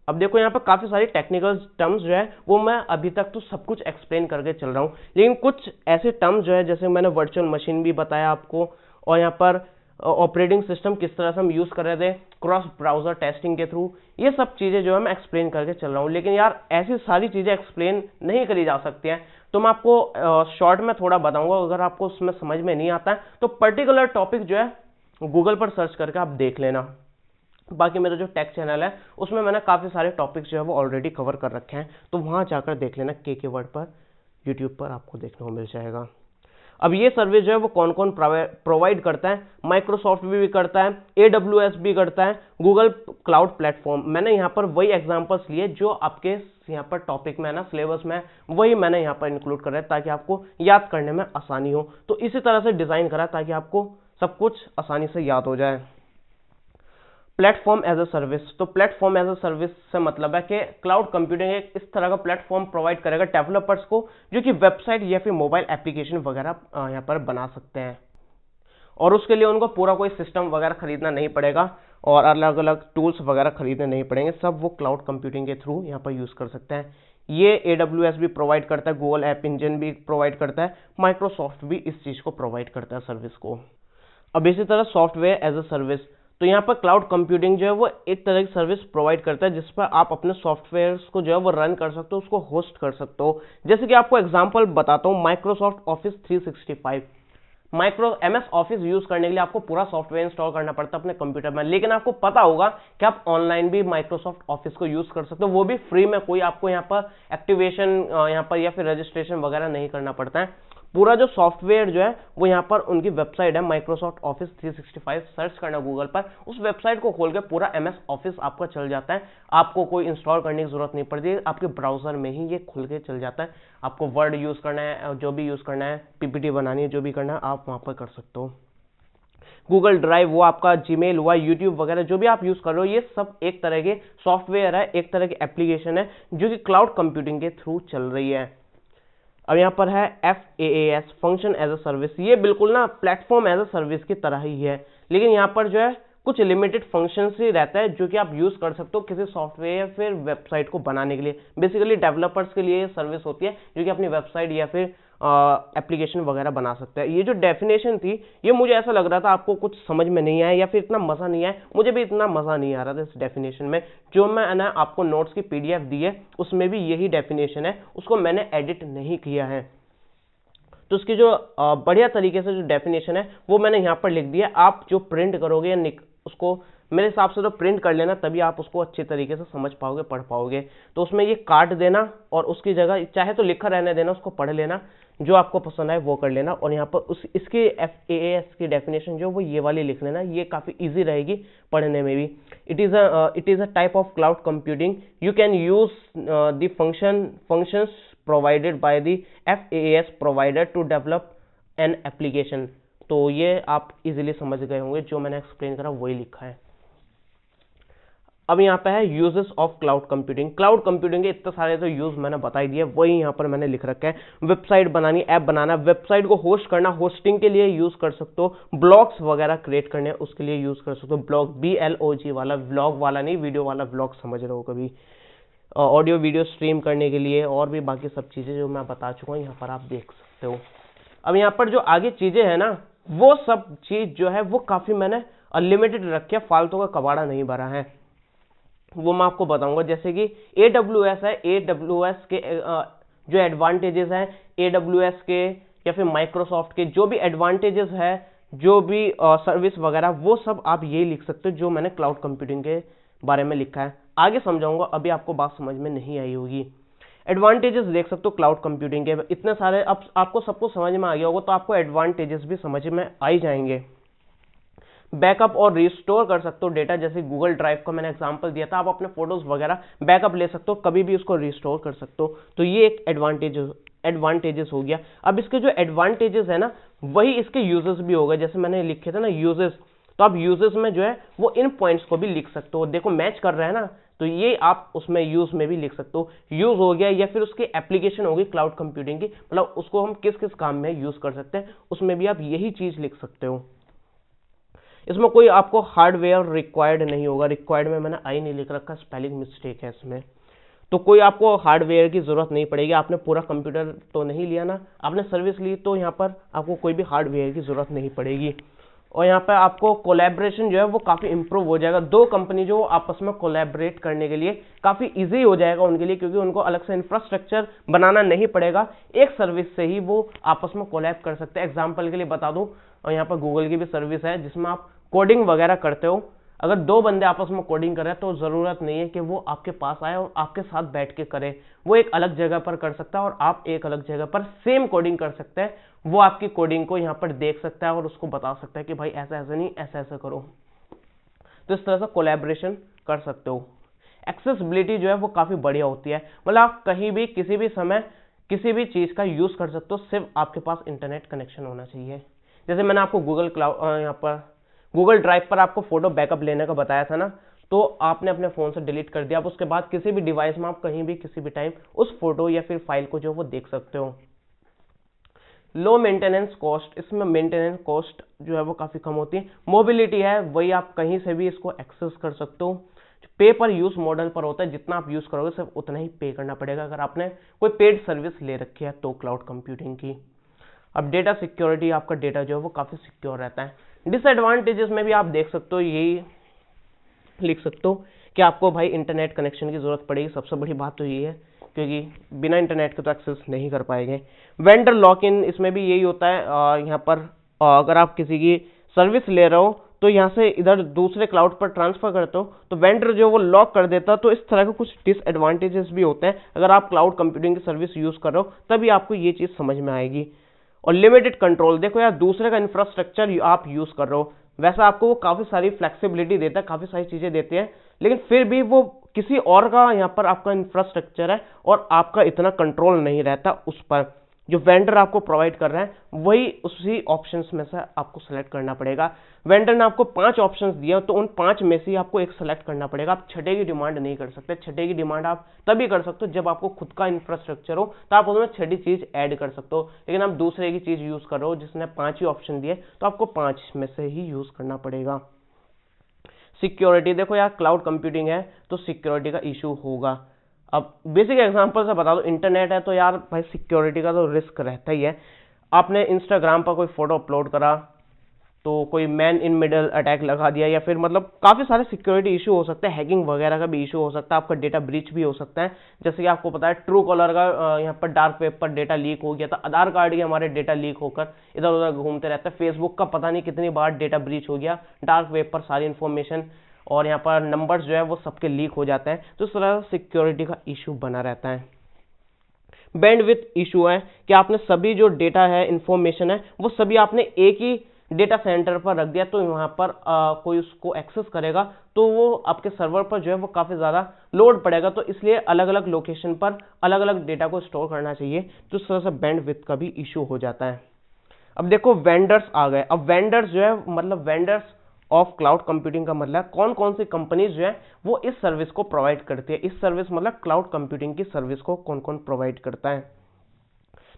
अब देखो यहाँ पर काफ़ी सारी टेक्निकल टर्म्स जो है वो मैं अभी तक तो सब कुछ एक्सप्लेन करके चल रहा हूँ, लेकिन कुछ ऐसे टर्म्स जो है जैसे मैंने वर्चुअल मशीन भी बताया आपको, और यहाँ पर ऑपरेटिंग सिस्टम किस तरह से हम यूज़ कर रहे थे क्रॉस ब्राउजर टेस्टिंग के थ्रू, ये सब चीज़ें जो है मैं एक्सप्लेन करके चल रहा हूँ। लेकिन यार ऐसी सारी चीज़ें एक्सप्लेन नहीं करी जा सकती हैं, तो मैं आपको शॉर्ट में थोड़ा बताऊंगा। अगर आपको उसमें समझ में नहीं आता है तो पर्टिकुलर टॉपिक जो है गूगल पर सर्च करके आप देख लेना। बाकी मेरा जो टेक चैनल है उसमें मैंने काफ़ी सारे टॉपिक्स जो है वो ऑलरेडी कवर कर रखे हैं, तो वहाँ जाकर देख लेना। के वर्ड पर यूट्यूब पर आपको देखने को मिल जाएगा। अब ये सर्विस जो है वो कौन कौन प्रोवाइड करता है, माइक्रोसॉफ्ट भी करता है, AWS भी करता है, गूगल क्लाउड प्लेटफॉर्म। मैंने यहाँ पर वही एग्जांपल्स लिए जो आपके यहाँ पर टॉपिक में है ना, सिलेबस में, वही मैंने यहाँ पर इंक्लूड कर रहा है ताकि आपको याद करने में आसानी हो। तो इसी तरह से डिज़ाइन करा ताकि आपको सब कुछ आसानी से याद हो जाए। प्लेटफॉर्म एज अ सर्विस, तो प्लेटफॉर्म एज अ सर्विस से मतलब है कि क्लाउड कंप्यूटिंग एक इस तरह का प्लेटफॉर्म प्रोवाइड करेगा डेवलपर्स को, जो कि वेबसाइट या फिर मोबाइल एप्लीकेशन वगैरह यहाँ पर बना सकते हैं, और उसके लिए उनको पूरा कोई सिस्टम वगैरह खरीदना नहीं पड़ेगा और अलग अलग टूल्स वगैरह खरीदने नहीं पड़ेंगे, सब वो क्लाउड कंप्यूटिंग के थ्रू यहाँ पर यूज़ कर सकते हैं। ये AWS भी प्रोवाइड करता है, गूगल ऐप इंजन भी प्रोवाइड करता है, माइक्रोसॉफ्ट भी इस चीज़ को प्रोवाइड करता है सर्विस को। अब इसी तरह सॉफ्टवेयर एज अ सर्विस, तो यहाँ पर क्लाउड कंप्यूटिंग जो है वो एक तरह की सर्विस प्रोवाइड करता है जिस पर आप अपने सॉफ्टवेयर को जो है वो रन कर सकते हो, उसको होस्ट कर सकते हो। जैसे कि आपको एग्जांपल बताता हूँ, Microsoft office 365, MS office use करने के लिए आपको पूरा सॉफ्टवेयर इंस्टॉल करना पड़ता है अपने कंप्यूटर में, लेकिन आपको पता होगा कि आप ऑनलाइन भी माइक्रोसॉफ्ट ऑफिस को यूज कर सकते हो, वो भी फ्री में। कोई आपको यहाँ पर एक्टिवेशन यहाँ पर या फिर रजिस्ट्रेशन वगैरह नहीं करना पड़ता है। पूरा जो सॉफ्टवेयर जो है वो यहाँ पर उनकी वेबसाइट है माइक्रोसॉफ्ट ऑफिस 365, सर्च करना गूगल पर, उस वेबसाइट को खोल के पूरा MS ऑफिस आपका चल जाता है। आपको कोई इंस्टॉल करने की जरूरत नहीं पड़ती, आपके ब्राउजर में ही ये खुल के चल जाता है। आपको वर्ड यूज करना है, जो भी यूज करना है, PPT बनानी है, जो भी करना है आप वहां पर कर सकते हो। गूगल ड्राइव वो आपका, जीमेल हुआ, यूट्यूब वगैरह जो भी आप यूज कर रहे हो, ये सब एक तरह के सॉफ्टवेयर है, एक तरह की एप्लीकेशन है जो कि क्लाउड कंप्यूटिंग के थ्रू चल रही है। अब यहाँ पर है FaaS, function as a service. ये बिल्कुल ना प्लेटफॉर्म एज अ सर्विस की तरह ही है, लेकिन यहाँ पर जो है कुछ लिमिटेड फंक्शंस ही रहता है जो कि आप यूज कर सकते हो किसी सॉफ्टवेयर या फिर वेबसाइट को बनाने के लिए। बेसिकली डेवलपर्स के लिए सर्विस होती है जो कि अपनी वेबसाइट या फिर एप्लीकेशन वगैरह बना सकते हैं। ये जो डेफिनेशन थी ये मुझे ऐसा लग रहा था आपको कुछ समझ में नहीं आया या फिर इतना मजा नहीं आया, मुझे भी इतना मजा नहीं आ रहा था इस डेफिनेशन में। जो मैंने आपको नोट्स की PDF दी है उसमें भी यही डेफिनेशन है, उसको मैंने एडिट नहीं किया है। तो उसकी जो बढ़िया तरीके से जो डेफिनेशन है वो मैंने यहाँ पर लिख दिया। आप जो प्रिंट करोगे या उसको मेरे हिसाब से तो प्रिंट कर लेना, तभी आप उसको अच्छे तरीके से समझ पाओगे, पढ़ पाओगे। तो उसमें ये काट देना और उसकी जगह चाहे तो लिखा रहने देना, उसको पढ़ लेना, जो आपको पसंद आए वो कर लेना। और यहाँ पर इसकी FaaS की डेफिनेशन जो वो ये वाली लिख लेना, ये काफ़ी ईजी रहेगी पढ़ने में भी। It is a type of cloud computing, you can use the functions provided by the FaaS provider to develop an application। तो ये आप इजीली समझ गए होंगे, जो मैंने एक्सप्लेन करा वही लिखा है। अब यहाँ पे है uses of cloud computing. Cloud computing के इतने सारे तो यूज मैंने बता ही दिए, वही यहाँ पर मैंने लिख रखा है। वेबसाइट बनानी, ऐप बनाना, वेबसाइट को होस्ट करना, होस्टिंग के लिए यूज कर सकते हो, ब्लॉग्स वगैरह क्रिएट करने उसके लिए यूज कर सकते हो। ब्लॉग BLOG वाला, व्लॉग वाला नहीं, वीडियो वाला व्लॉग समझ रहे हो कभी। ऑडियो वीडियो स्ट्रीम करने के लिए और भी बाकी सब चीज़ें जो मैं बता चुका हूँ यहाँ पर आप देख सकते हो। अब यहाँ पर जो आगे चीज़ें हैं ना, वो सब चीज़ जो है वो काफ़ी मैंने अनलिमिटेड रखी है, फालतू का कबाड़ा नहीं भरा है, वो मैं आपको बताऊंगा। जैसे कि AWS है, AWS के जो एडवांटेजेस हैं AWS के या फिर माइक्रोसॉफ्ट के, जो भी एडवांटेजेस है, जो भी सर्विस वगैरह, वो सब आप यही लिख सकते हो जो मैंने क्लाउड कंप्यूटिंग के बारे में लिखा है। आगे समझाऊंगा, अभी आपको बात समझ में नहीं आई होगी। एडवांटेजेस देख सकते हो क्लाउड कंप्यूटिंग के इतने सारे, अब आपको सबको समझ में आ गया होगा तो आपको एडवांटेजेस भी समझ में आ ही जाएंगे। बैकअप और रिस्टोर कर सकते हो डेटा, जैसे गूगल ड्राइव का मैंने एग्जांपल दिया था, आप अपने फोटोज वगैरह बैकअप ले सकते हो, कभी भी उसको रिस्टोर कर सकते हो। तो ये एक एडवांटेजेस हो गया। अब इसके जो एडवांटेजेस है ना, वही इसके यूजेस भी हो गए। जैसे मैंने लिखे थे ना यूजेस, तो आप यूजेस में जो है वो इन पॉइंट्स को भी लिख सकते हो। देखो मैच कर रहा है ना, तो ये आप उसमें यूज में भी लिख सकते हो, यूज हो गया, या फिर उसकी एप्लीकेशन होगी क्लाउड कंप्यूटिंग की, मतलब उसको हम किस किस काम में यूज कर सकते हैं, उसमें भी आप यही चीज लिख सकते हो। इसमें कोई आपको हार्डवेयर रिक्वायर्ड नहीं होगा, रिक्वायर्ड में मैंने आई नहीं लिख रखा, स्पेलिंग मिस्टेक है इसमें। तो कोई आपको हार्डवेयर की जरूरत नहीं पड़ेगी, आपने पूरा कंप्यूटर तो नहीं लिया ना, आपने सर्विस ली, तो यहाँ पर आपको कोई भी हार्डवेयर की जरूरत नहीं पड़ेगी। और यहाँ पे आपको कोलैबोरेशन जो है वो काफी इंप्रूव हो जाएगा, दो कंपनी जो आपस में कोलैबोरेट करने के लिए काफी इजी हो जाएगा उनके लिए, क्योंकि उनको अलग से इंफ्रास्ट्रक्चर बनाना नहीं पड़ेगा, एक सर्विस से ही वो आपस में कोलैब कर सकते हैं। एग्जाम्पल के लिए बता दूं, और यहाँ पर गूगल की भी सर्विस है जिसमें आप कोडिंग वगैरह करते हो, अगर दो बंदे आपस में कोडिंग कर रहे हैं तो जरूरत नहीं है कि वो आपके पास आए और आपके साथ बैठ के करे, वो एक अलग जगह पर कर सकता है और आप एक अलग जगह पर सेम कोडिंग कर सकते हैं, वो आपकी कोडिंग को यहाँ पर देख सकता है और उसको बता सकता है कि भाई ऐसा ऐसा नहीं, ऐसा ऐसा करो। तो इस तरह से कोलैबोरेशन कर सकते हो। एक्सेसिबिलिटी जो है वो काफी बढ़िया होती है, मतलब आप कहीं भी किसी भी समय किसी भी चीज का यूज कर सकते हो, सिर्फ आपके पास इंटरनेट कनेक्शन होना चाहिए। जैसे मैंने आपको गूगल क्लाउड यहाँ पर गूगल ड्राइव पर आपको फोटो बैकअप लेने का बताया था ना, तो आपने अपने फोन से डिलीट कर दिया, आप उसके बाद किसी भी डिवाइस में आप कहीं भी किसी भी टाइम उस फोटो या फिर फाइल को जो वो देख सकते हो। लो मेंटेनेंस कॉस्ट, इसमें मेंटेनेंस कॉस्ट जो है वो काफी कम होती है। मोबिलिटी है, वही आप कहीं से भी इसको एक्सेस कर सकते हो। पे पर यूज मॉडल पर होता है, जितना आप यूज करोगे सिर्फ उतना ही पे करना पड़ेगा अगर आपने कोई पेड सर्विस ले रखी है तो क्लाउड कंप्यूटिंग की। अब डेटा सिक्योरिटी, आपका डेटा जो है वो काफी सिक्योर रहता है। डिसएडवांटेजेस में भी आप देख सकते हो, यही लिख सकते हो कि आपको भाई इंटरनेट कनेक्शन की जरूरत पड़ेगी, सबसे बड़ी बात तो ये है, क्योंकि बिना इंटरनेट के तो एक्सेस नहीं कर पाएंगे। वेंडर लॉक इन, इसमें भी यही होता है, यहाँ पर अगर आप किसी की सर्विस ले रहे हो तो यहाँ से इधर दूसरे क्लाउड पर ट्रांसफर करते हो तो वेंडर जो वो लॉक कर देता है, तो इस तरह के कुछ डिसएडवांटेजेस भी होते हैं। अगर आप क्लाउड कंप्यूटिंग की सर्विस यूज कर रहे हो तभी आपको ये चीज समझ में आएगी। और लिमिटेड कंट्रोल, देखो यार दूसरे का इंफ्रास्ट्रक्चर आप यूज कर रहे हो, वैसा आपको वो काफी सारी फ्लेक्सिबिलिटी देता है, काफी सारी चीजें देते हैं, लेकिन फिर भी वो किसी और का यहाँ पर आपका इंफ्रास्ट्रक्चर है और आपका इतना कंट्रोल नहीं रहता उस पर। जो वेंडर आपको प्रोवाइड कर रहा है वही उसी ऑप्शंस में से आपको सेलेक्ट करना पड़ेगा। वेंडर ने आपको 5 ऑप्शंस दिए तो उन 5 में से आपको एक सेलेक्ट करना पड़ेगा, आप छठे की डिमांड नहीं कर सकते। छठे की डिमांड आप तभी कर सकते हो जब आपको खुद का इंफ्रास्ट्रक्चर हो, तो आप उसमें छठी चीज ऐड कर सकते हो, लेकिन आप दूसरे की चीज यूज कर रहे हो जिसने 5 ही ऑप्शन दिए तो आपको 5 में से ही यूज करना पड़ेगा। सिक्योरिटी, देखो यार क्लाउड कंप्यूटिंग है तो सिक्योरिटी का इशू होगा। अब बेसिक एग्जांपल से बता दो, इंटरनेट है तो यार भाई सिक्योरिटी का तो रिस्क रहता ही है। आपने इंस्टाग्राम पर कोई फोटो अपलोड करा तो कोई मैन इन मिडल अटैक लगा दिया, या फिर मतलब काफी सारे सिक्योरिटी इशू हो सकते हैं, हैकिंग वगैरह का भी इशू हो सकता है, आपका डेटा ब्रीच भी हो सकता है। जैसे कि आपको पता है ट्रू कॉलर का यहाँ पर डार्क वेब पर डेटा लीक हो गया था, आधार कार्ड के हमारे डेटा लीक होकर इधर उधर घूमते रहते हैं, फेसबुक का पता नहीं कितनी बार डेटा ब्रीच हो गया, डार्क वेब पर सारी इन्फॉर्मेशन और यहाँ पर नंबर्स जो है वो सबके लीक हो जाते हैं, तो इस तरह सिक्योरिटी का इशू बना रहता है। बैंडविड्थ इशू है कि आपने सभी जो डेटा है, इंफॉर्मेशन है, वो सभी आपने एक ही डेटा सेंटर पर रख दिया, तो वहां पर कोई उसको एक्सेस करेगा तो वो आपके सर्वर पर जो है वो काफी ज्यादा लोड पड़ेगा, तो इसलिए अलग अलग लोकेशन पर अलग अलग डेटा को स्टोर करना चाहिए, तो इस तरह से बैंडविड्थ का भी इशू हो जाता है। अब देखो वेंडर्स आ गए। अब वेंडर्स जो है मतलब वेंडर्स ऑफ क्लाउड कंप्यूटिंग का मतलब कौन कौन सी कंपनीज जो है वो इस सर्विस को प्रोवाइड करती है। इस सर्विस मतलब क्लाउड कंप्यूटिंग की सर्विस को कौन कौन प्रोवाइड करता है,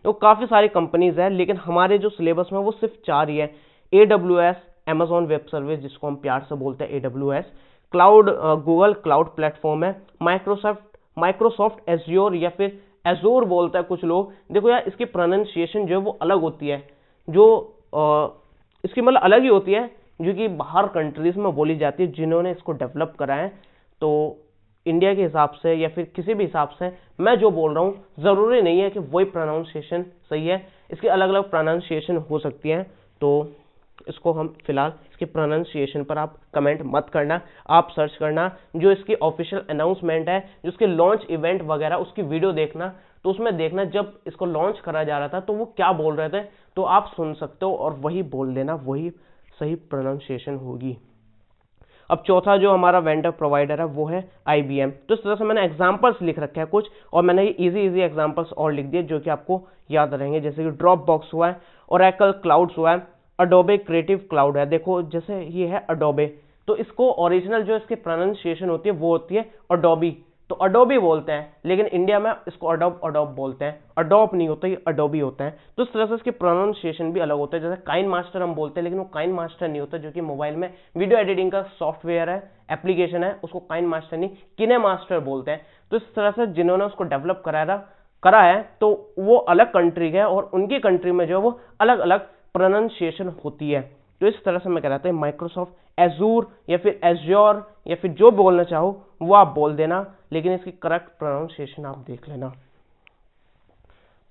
तो काफी सारी कंपनीज है, लेकिन हमारे जो सिलेबस में वो सिर्फ 4 ही है। AWS Amazon वेब सर्विस, जिसको हम प्यार से बोलते हैं AWS, cloud Google cloud platform है, माइक्रोसॉफ्ट एज्योर या फिर एजोर बोलता है कुछ लोग। देखो यार इसकी प्रोनाउंसिएशन जो है वो अलग होती है, जो इसकी मतलब अलग ही होती है, जो कि बाहर कंट्रीज में बोली जाती है जिन्होंने इसको डेवलप करा है। तो इंडिया के हिसाब से या फिर किसी भी हिसाब से मैं जो बोल रहा हूँ जरूरी नहीं है कि वही प्रोनाउंसिएशन सही है, इसकी अलग अलग प्रोनाउंसिएशन हो सकती है। तो इसको हम फिलहाल इसके प्रोनाउंसिएशन पर आप कमेंट मत करना, आप सर्च करना, जो इसकी ऑफिशियल अनाउंसमेंट है, जो इसके लॉन्च इवेंट वगैरह उसकी वीडियो देखना, तो उसमें देखना जब इसको लॉन्च करा जा रहा था तो वो क्या बोल रहे थे, तो आप सुन सकते हो और वही बोल लेना, वही सही प्रोनाउंसिएशन होगी। अब चौथा जो हमारा वेंडर प्रोवाइडर है वो है IBM। तो इस तरह से मैंने एग्जांपल्स लिख रखे हैं कुछ, और मैंने ये इजी एग्जांपल्स और लिख दिए जो कि आपको याद रहेंगे, जैसे कि ड्रॉपबॉक्स हुआ है, ओरेकल क्लाउड्स हुआ है, अडोबे क्रिएटिव क्लाउड है। देखो जैसे ये है अडोबे, तो इसको ओरिजिनल जो इसकी प्रोनाउंसिएशन होती है वो होती है अडोबी, तो अडोबी बोलते हैं, लेकिन इंडिया में इसको अडोब बोलते हैं, अडोब नहीं होता, ये अडोबी होता है। तो इस तरह से इसकी प्रोनाउंसिएशन भी अलग होता है। जैसे काइन मास्टर हम बोलते हैं, लेकिन वो काइन मास्टर नहीं होता, जो कि मोबाइल में वीडियो एडिटिंग का सॉफ्टवेयर है, एप्लीकेशन है, उसको काइन मास्टर नहीं किने मास्टर बोलते हैं। तो इस तरह से जिन्होंने उसको डेवलप करा है तो वो अलग कंट्री के है और उनकी कंट्री में जो वो अलग अलग प्रोनाउंसिएशन होती है। तो इस तरह से मैं कह रहा था माइक्रोसॉफ्ट एजूर या फिर एज्योर या फिर जो बोलना चाहो वो आप बोल देना, लेकिन इसकी करेक्ट प्रोनाउंसिएशन आप देख लेना।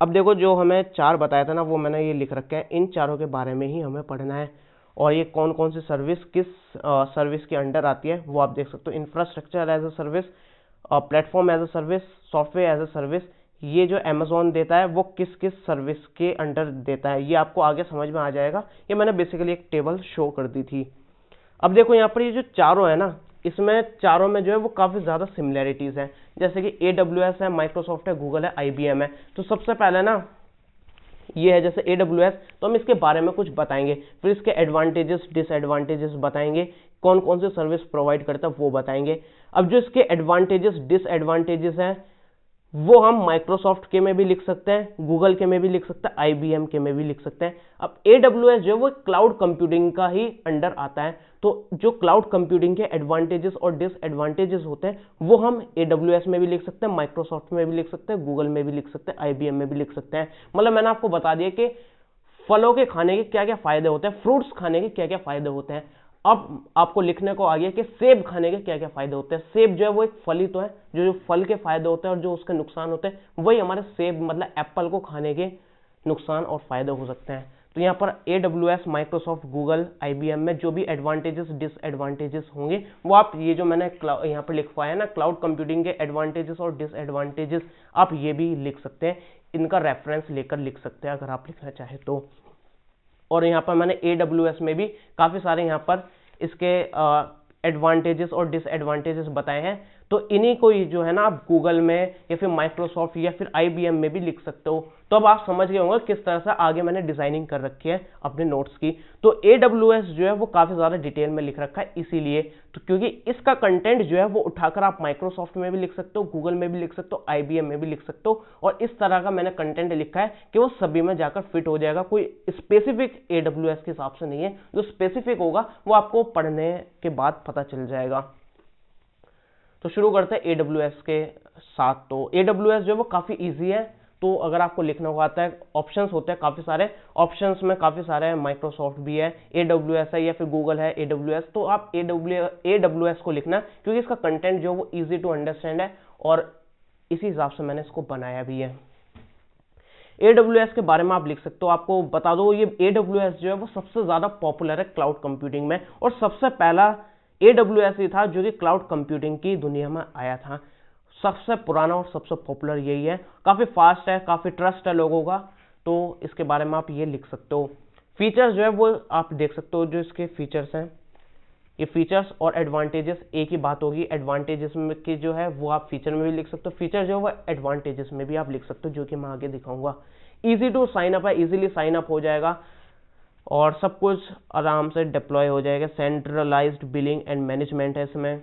अब देखो जो हमें 4 बताया था ना, वो मैंने ये लिख रखा है, इन चारों के बारे में ही हमें पढ़ना है और ये कौन कौन सी सर्विस किस सर्विस के अंडर आती है वो आप देख सकते हो। Infrastructure as a service, platform as a service, software as a service, ये जो अमेजोन देता है वो किस किस सर्विस के अंडर देता है, ये आपको आगे समझ में आ जाएगा। ये मैंने बेसिकली एक टेबल शो कर दी थी। अब देखो यहाँ पर ये जो चारों है ना, इसमें चारों में जो है वो काफी ज्यादा सिमिलैरिटीज हैं। जैसे कि AWS है, माइक्रोसॉफ्ट है, गूगल है, IBM है। तो सबसे पहले ना ये है जैसे AWS, तो हम इसके बारे में कुछ बताएंगे, फिर इसके एडवांटेजेस डिसएडवांटेजेस बताएंगे, कौन कौन से सर्विस प्रोवाइड करता है वो बताएंगे। अब जो इसके एडवांटेजेस डिसएडवांटेजेस हैं वो हम माइक्रोसॉफ्ट के में भी लिख सकते हैं, गूगल के में भी लिख सकते हैं, IBM के में भी लिख सकते हैं। अब AWS जो है वो क्लाउड कंप्यूटिंग का ही अंडर आता है, तो जो क्लाउड कंप्यूटिंग के एडवांटेजेस और डिसएडवांटेजेस होते हैं वो हम AWS में भी लिख सकते हैं, माइक्रोसॉफ्ट में भी लिख सकते हैं, गूगल में भी लिख सकते हैं, IBM में भी लिख सकते हैं। मतलब मैंने आपको बता दिया कि फलों के खाने के क्या क्या फायदे होते हैं, फ्रूट्स खाने के क्या क्या फायदे होते हैं। अब आपको लिखने को आ गया कि सेब खाने के क्या क्या फायदे होते हैं। सेब जो है वो एक फल ही तो है, जो फल के फायदे होते हैं और जो उसके नुकसान होते हैं वही हमारे सेब मतलब एप्पल को खाने के नुकसान और फायदे हो सकते हैं। तो यहाँ पर AWS, माइक्रोसॉफ्ट, गूगल, IBM में जो भी एडवांटेजेस डिसएडवांटेजेस होंगे वो आप ये जो मैंने यहाँ पर लिखवाया है ना, क्लाउड कंप्यूटिंग के एडवांटेजेस और डिसएडवांटेजेस, आप ये भी लिख सकते हैं, इनका रेफरेंस लेकर लिख सकते हैं अगर आप लिखना चाहे तो। और यहाँ पर मैंने AWS में भी काफी सारे यहाँ पर इसके एडवांटेजेस और डिसएडवांटेजेस बताए हैं। तो इन्हीं को ही जो है ना आप गूगल में या फिर माइक्रोसॉफ्ट या फिर IBM में भी लिख सकते हो। तो अब आप समझ गए होंगे किस तरह से आगे मैंने डिजाइनिंग कर रखी है अपने नोट्स की। तो AWS जो है वो काफी ज्यादा डिटेल में लिख रखा है, इसीलिए तो क्योंकि इसका कंटेंट जो है वो उठाकर आप माइक्रोसॉफ्ट में भी लिख सकते हो, गूगल में भी लिख सकते हो, IBM में भी लिख सकते हो। और इस तरह का मैंने कंटेंट लिखा है कि वो सभी में जाकर फिट हो जाएगा, कोई स्पेसिफिक AWS के हिसाब से नहीं है। जो स्पेसिफिक होगा वो आपको पढ़ने के बाद पता चल जाएगा। तो शुरू करते हैं AWS के साथ। तो AWS जो है वो काफी इजी है, तो अगर आपको लिखना होगा आता है, ऑप्शंस होते हैं काफी सारे, ऑप्शंस में काफी सारे हैं, माइक्रोसॉफ्ट भी है, AWS है या फिर गूगल है, AWS। तो आप AWS को लिखना क्योंकि इसका कंटेंट जो वो इजी टू अंडरस्टैंड है और इसी हिसाब से मैंने इसको बनाया भी है। AWS के बारे में आप लिख सकते हो, आपको बता दो ये AWS जो है वो सबसे ज्यादा पॉपुलर है क्लाउड कंप्यूटिंग में, और सबसे पहला AWS ही था जो कि क्लाउड कंप्यूटिंग की दुनिया में आया था। सबसे पुराना और सबसे पॉपुलर यही है, काफी फास्ट है, काफी ट्रस्ट है लोगों का, तो इसके बारे में आप ये लिख सकते हो। फीचर्स जो है वो आप देख सकते हो, जो इसके फीचर्स हैं, ये फीचर्स और एडवांटेजेस एक ही बात होगी। एडवांटेजेस में की जो है वो आप फीचर में भी लिख सकते हो, फीचर जो है वो एडवांटेजेस में भी आप लिख सकते हो, जो कि मैं आगे दिखाऊंगा। इजी टू साइन अप है, इजीली साइन अप हो जाएगा और सब कुछ आराम से डिप्लॉय हो जाएगा। सेंट्रलाइज्ड बिलिंग एंड मैनेजमेंट है इसमें,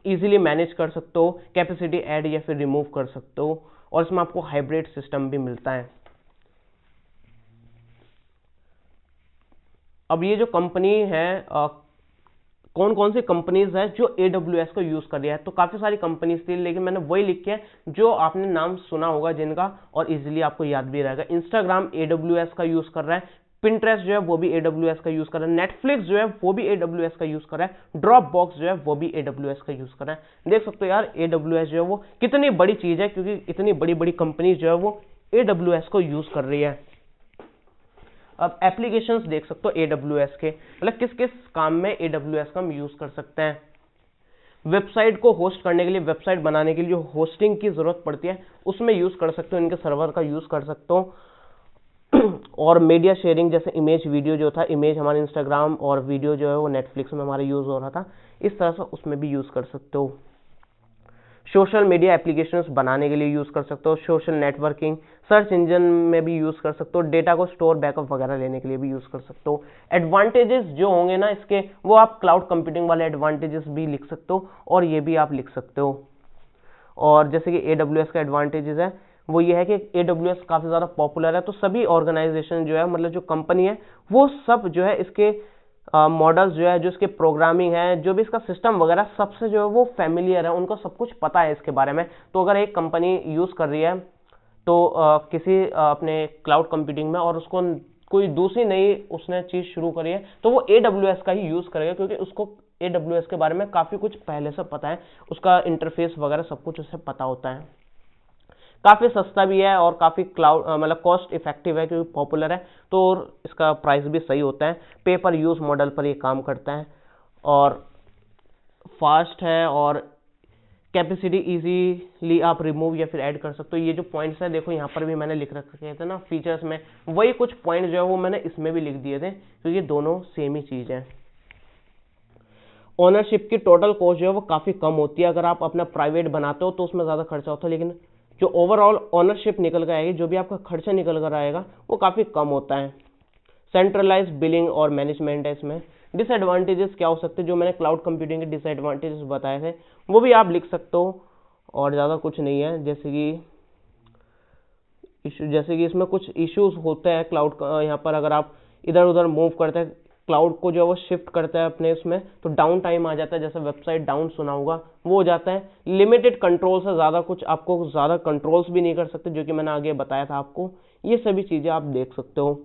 इजीली मैनेज कर सकते हो, कैपेसिटी ऐड या फिर रिमूव कर सकते हो, और इसमें आपको हाइब्रिड सिस्टम भी मिलता है। अब ये जो कंपनी है, कौन कौन सी कंपनीज है जो AWS को यूज कर रही है, तो काफी सारी कंपनीज थी, लेकिन मैंने वही लिखे हैं जो आपने नाम सुना होगा जिनका, और इजीली आपको याद भी रहेगा। इंस्टाग्राम AWS का यूज कर रहा है, Pinterest जो है वो भी AWS का यूज कर रहा है, नेटफ्लिक्स जो है वो भी AWS का यूज कर रहा है, ड्रॉपबॉक्स जो है वो भी AWS का यूज कर रहा है। देख सकते हो यार AWS जो है वो कितनी बड़ी चीज है, क्योंकि इतनी बड़ी बड़ी कंपनी जो है वो AWS को यूज कर रही है। अब एप्लीकेशंस देख सकते हो AWS के, मतलब किस किस काम में AWS का हम यूज कर सकते हैं। वेबसाइट को होस्ट करने के लिए, वेबसाइट बनाने के लिए जो होस्टिंग की जरूरत पड़ती है उसमें यूज कर सकते हो, इनके सर्वर का यूज कर सकते हो। और मीडिया शेयरिंग, जैसे इमेज वीडियो जो था, इमेज हमारे इंस्टाग्राम और वीडियो जो है वो नेटफ्लिक्स में हमारा यूज हो रहा था, इस तरह से उसमें भी यूज कर सकते हो। सोशल मीडिया एप्लीकेशंस बनाने के लिए यूज़ कर सकते हो, सोशल नेटवर्किंग, सर्च इंजन में भी यूज़ कर सकते हो, डेटा को स्टोर बैकअप वगैरह लेने के लिए भी यूज़ कर सकते हो। एडवांटेजेस जो होंगे ना इसके, वो आप क्लाउड कंप्यूटिंग वाले एडवांटेजेस भी लिख सकते हो और ये भी आप लिख सकते हो। और जैसे कि AWS का एडवांटेजेस है वो ये है कि AWS काफ़ी ज़्यादा पॉपुलर है, तो सभी ऑर्गेनाइजेशन जो है, मतलब जो कंपनी है, वो सब जो है इसके मॉडल्स जो है, जो इसके प्रोग्रामिंग है, जो भी इसका सिस्टम वगैरह सबसे जो है वो फैमिलियर है, उनको सब कुछ पता है इसके बारे में। तो अगर एक कंपनी यूज़ कर रही है तो किसी अपने क्लाउड कंप्यूटिंग में, और उसको कोई दूसरी नई उसने चीज़ शुरू करी है, तो वो AWS का ही यूज़ करेगा, क्योंकि उसको AWS के बारे में काफ़ी कुछ पहले से पता है, उसका इंटरफेस वगैरह सब कुछ उसे पता होता है। काफ़ी सस्ता भी है और काफ़ी क्लाउड मतलब कॉस्ट इफेक्टिव है, क्योंकि पॉपुलर है, तो इसका प्राइस भी सही होता है। पे पर यूज़ मॉडल पर ये काम करता है और फास्ट है, और कैपेसिटी इजीली आप रिमूव या फिर ऐड कर सकते हो। ये जो पॉइंट्स है देखो यहाँ पर भी मैंने लिख रखे थे ना फीचर्स में, वही कुछ पॉइंट जो है वो मैंने इसमें भी लिख दिए थे, क्योंकि दोनों सेम ही चीज़ है। ओनरशिप की टोटल कॉस्ट जो है वो काफ़ी कम होती है। अगर आप अपना प्राइवेट बनाते हो तो उसमें ज़्यादा खर्चा होता है, लेकिन जो ओवरऑल ओनरशिप निकल कर आएगी, जो भी आपका खर्चा निकल कर आएगा, वो काफ़ी कम होता है। सेंट्रलाइज बिलिंग और मैनेजमेंट है इसमें। डिसएडवांटेजेस क्या हो सकते हैं, जो मैंने क्लाउड कंप्यूटिंग के डिसएडवांटेजेस बताए थे वो भी आप लिख सकते हो, और ज़्यादा कुछ नहीं है। जैसे कि इसमें कुछ इश्यूज होते हैं क्लाउड का, यहाँ पर अगर आप इधर उधर मूव करते हैं क्लाउड को, जो है वो शिफ्ट करता है अपने उसमें, तो डाउन टाइम आ जाता है, जैसे वेबसाइट डाउन सुना होगा वो हो जाता है। लिमिटेड कंट्रोल से, ज़्यादा कुछ आपको ज़्यादा कंट्रोल्स भी नहीं कर सकते, जो कि मैंने आगे बताया था आपको। ये सभी चीज़ें आप देख सकते हो।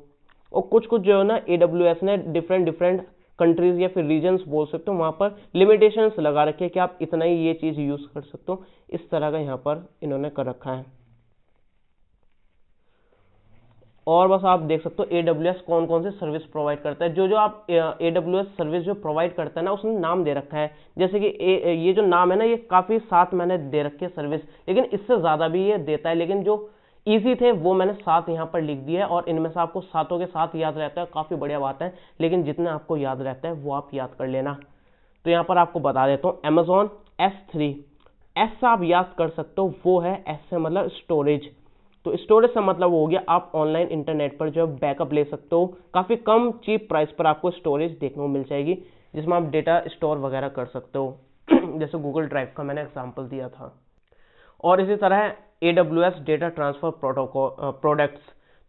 और कुछ कुछ जो है ना AWS ने डिफरेंट कंट्रीज या फिर रीजन्स बोल सकते हो, वहाँ पर लिमिटेशंस लगा रखे हैं कि आप इतना ही ये चीज़ यूज़ कर सकते हो, इस तरह का यहाँ पर इन्होंने कर रखा है। और बस आप देख सकते हो AWS कौन कौन से सर्विस प्रोवाइड करता है। जो आप AWS सर्विस जो प्रोवाइड करता है ना, उसने नाम दे रखा है, जैसे कि ये जो नाम है ना, ये काफ़ी सात मैंने दे रखे है सर्विस, लेकिन इससे ज़्यादा भी ये देता है, लेकिन जो ईजी थे वो मैंने 7 यहाँ पर लिख दिया है, और इनमें से आपको सातों के साथ याद रहता है, काफ़ी बढ़िया बात है। लेकिन जितना आपको याद रहता है वो आप याद कर लेना। तो यहाँ पर आपको बता देता हूँ, Amazon S3, S आप याद कर सकते हो, वो है S से मतलब स्टोरेज। तो स्टोरेज का मतलब हो गया आप ऑनलाइन इंटरनेट पर जो बैकअप ले सकते हो, काफ़ी कम चीप प्राइस पर आपको स्टोरेज देखने को मिल जाएगी, जिसमें आप डेटा स्टोर वगैरह कर सकते हो जैसे गूगल ड्राइव का मैंने एग्जांपल दिया था। और इसी तरह AWS डेटा ट्रांसफर प्रोडक्ट्स,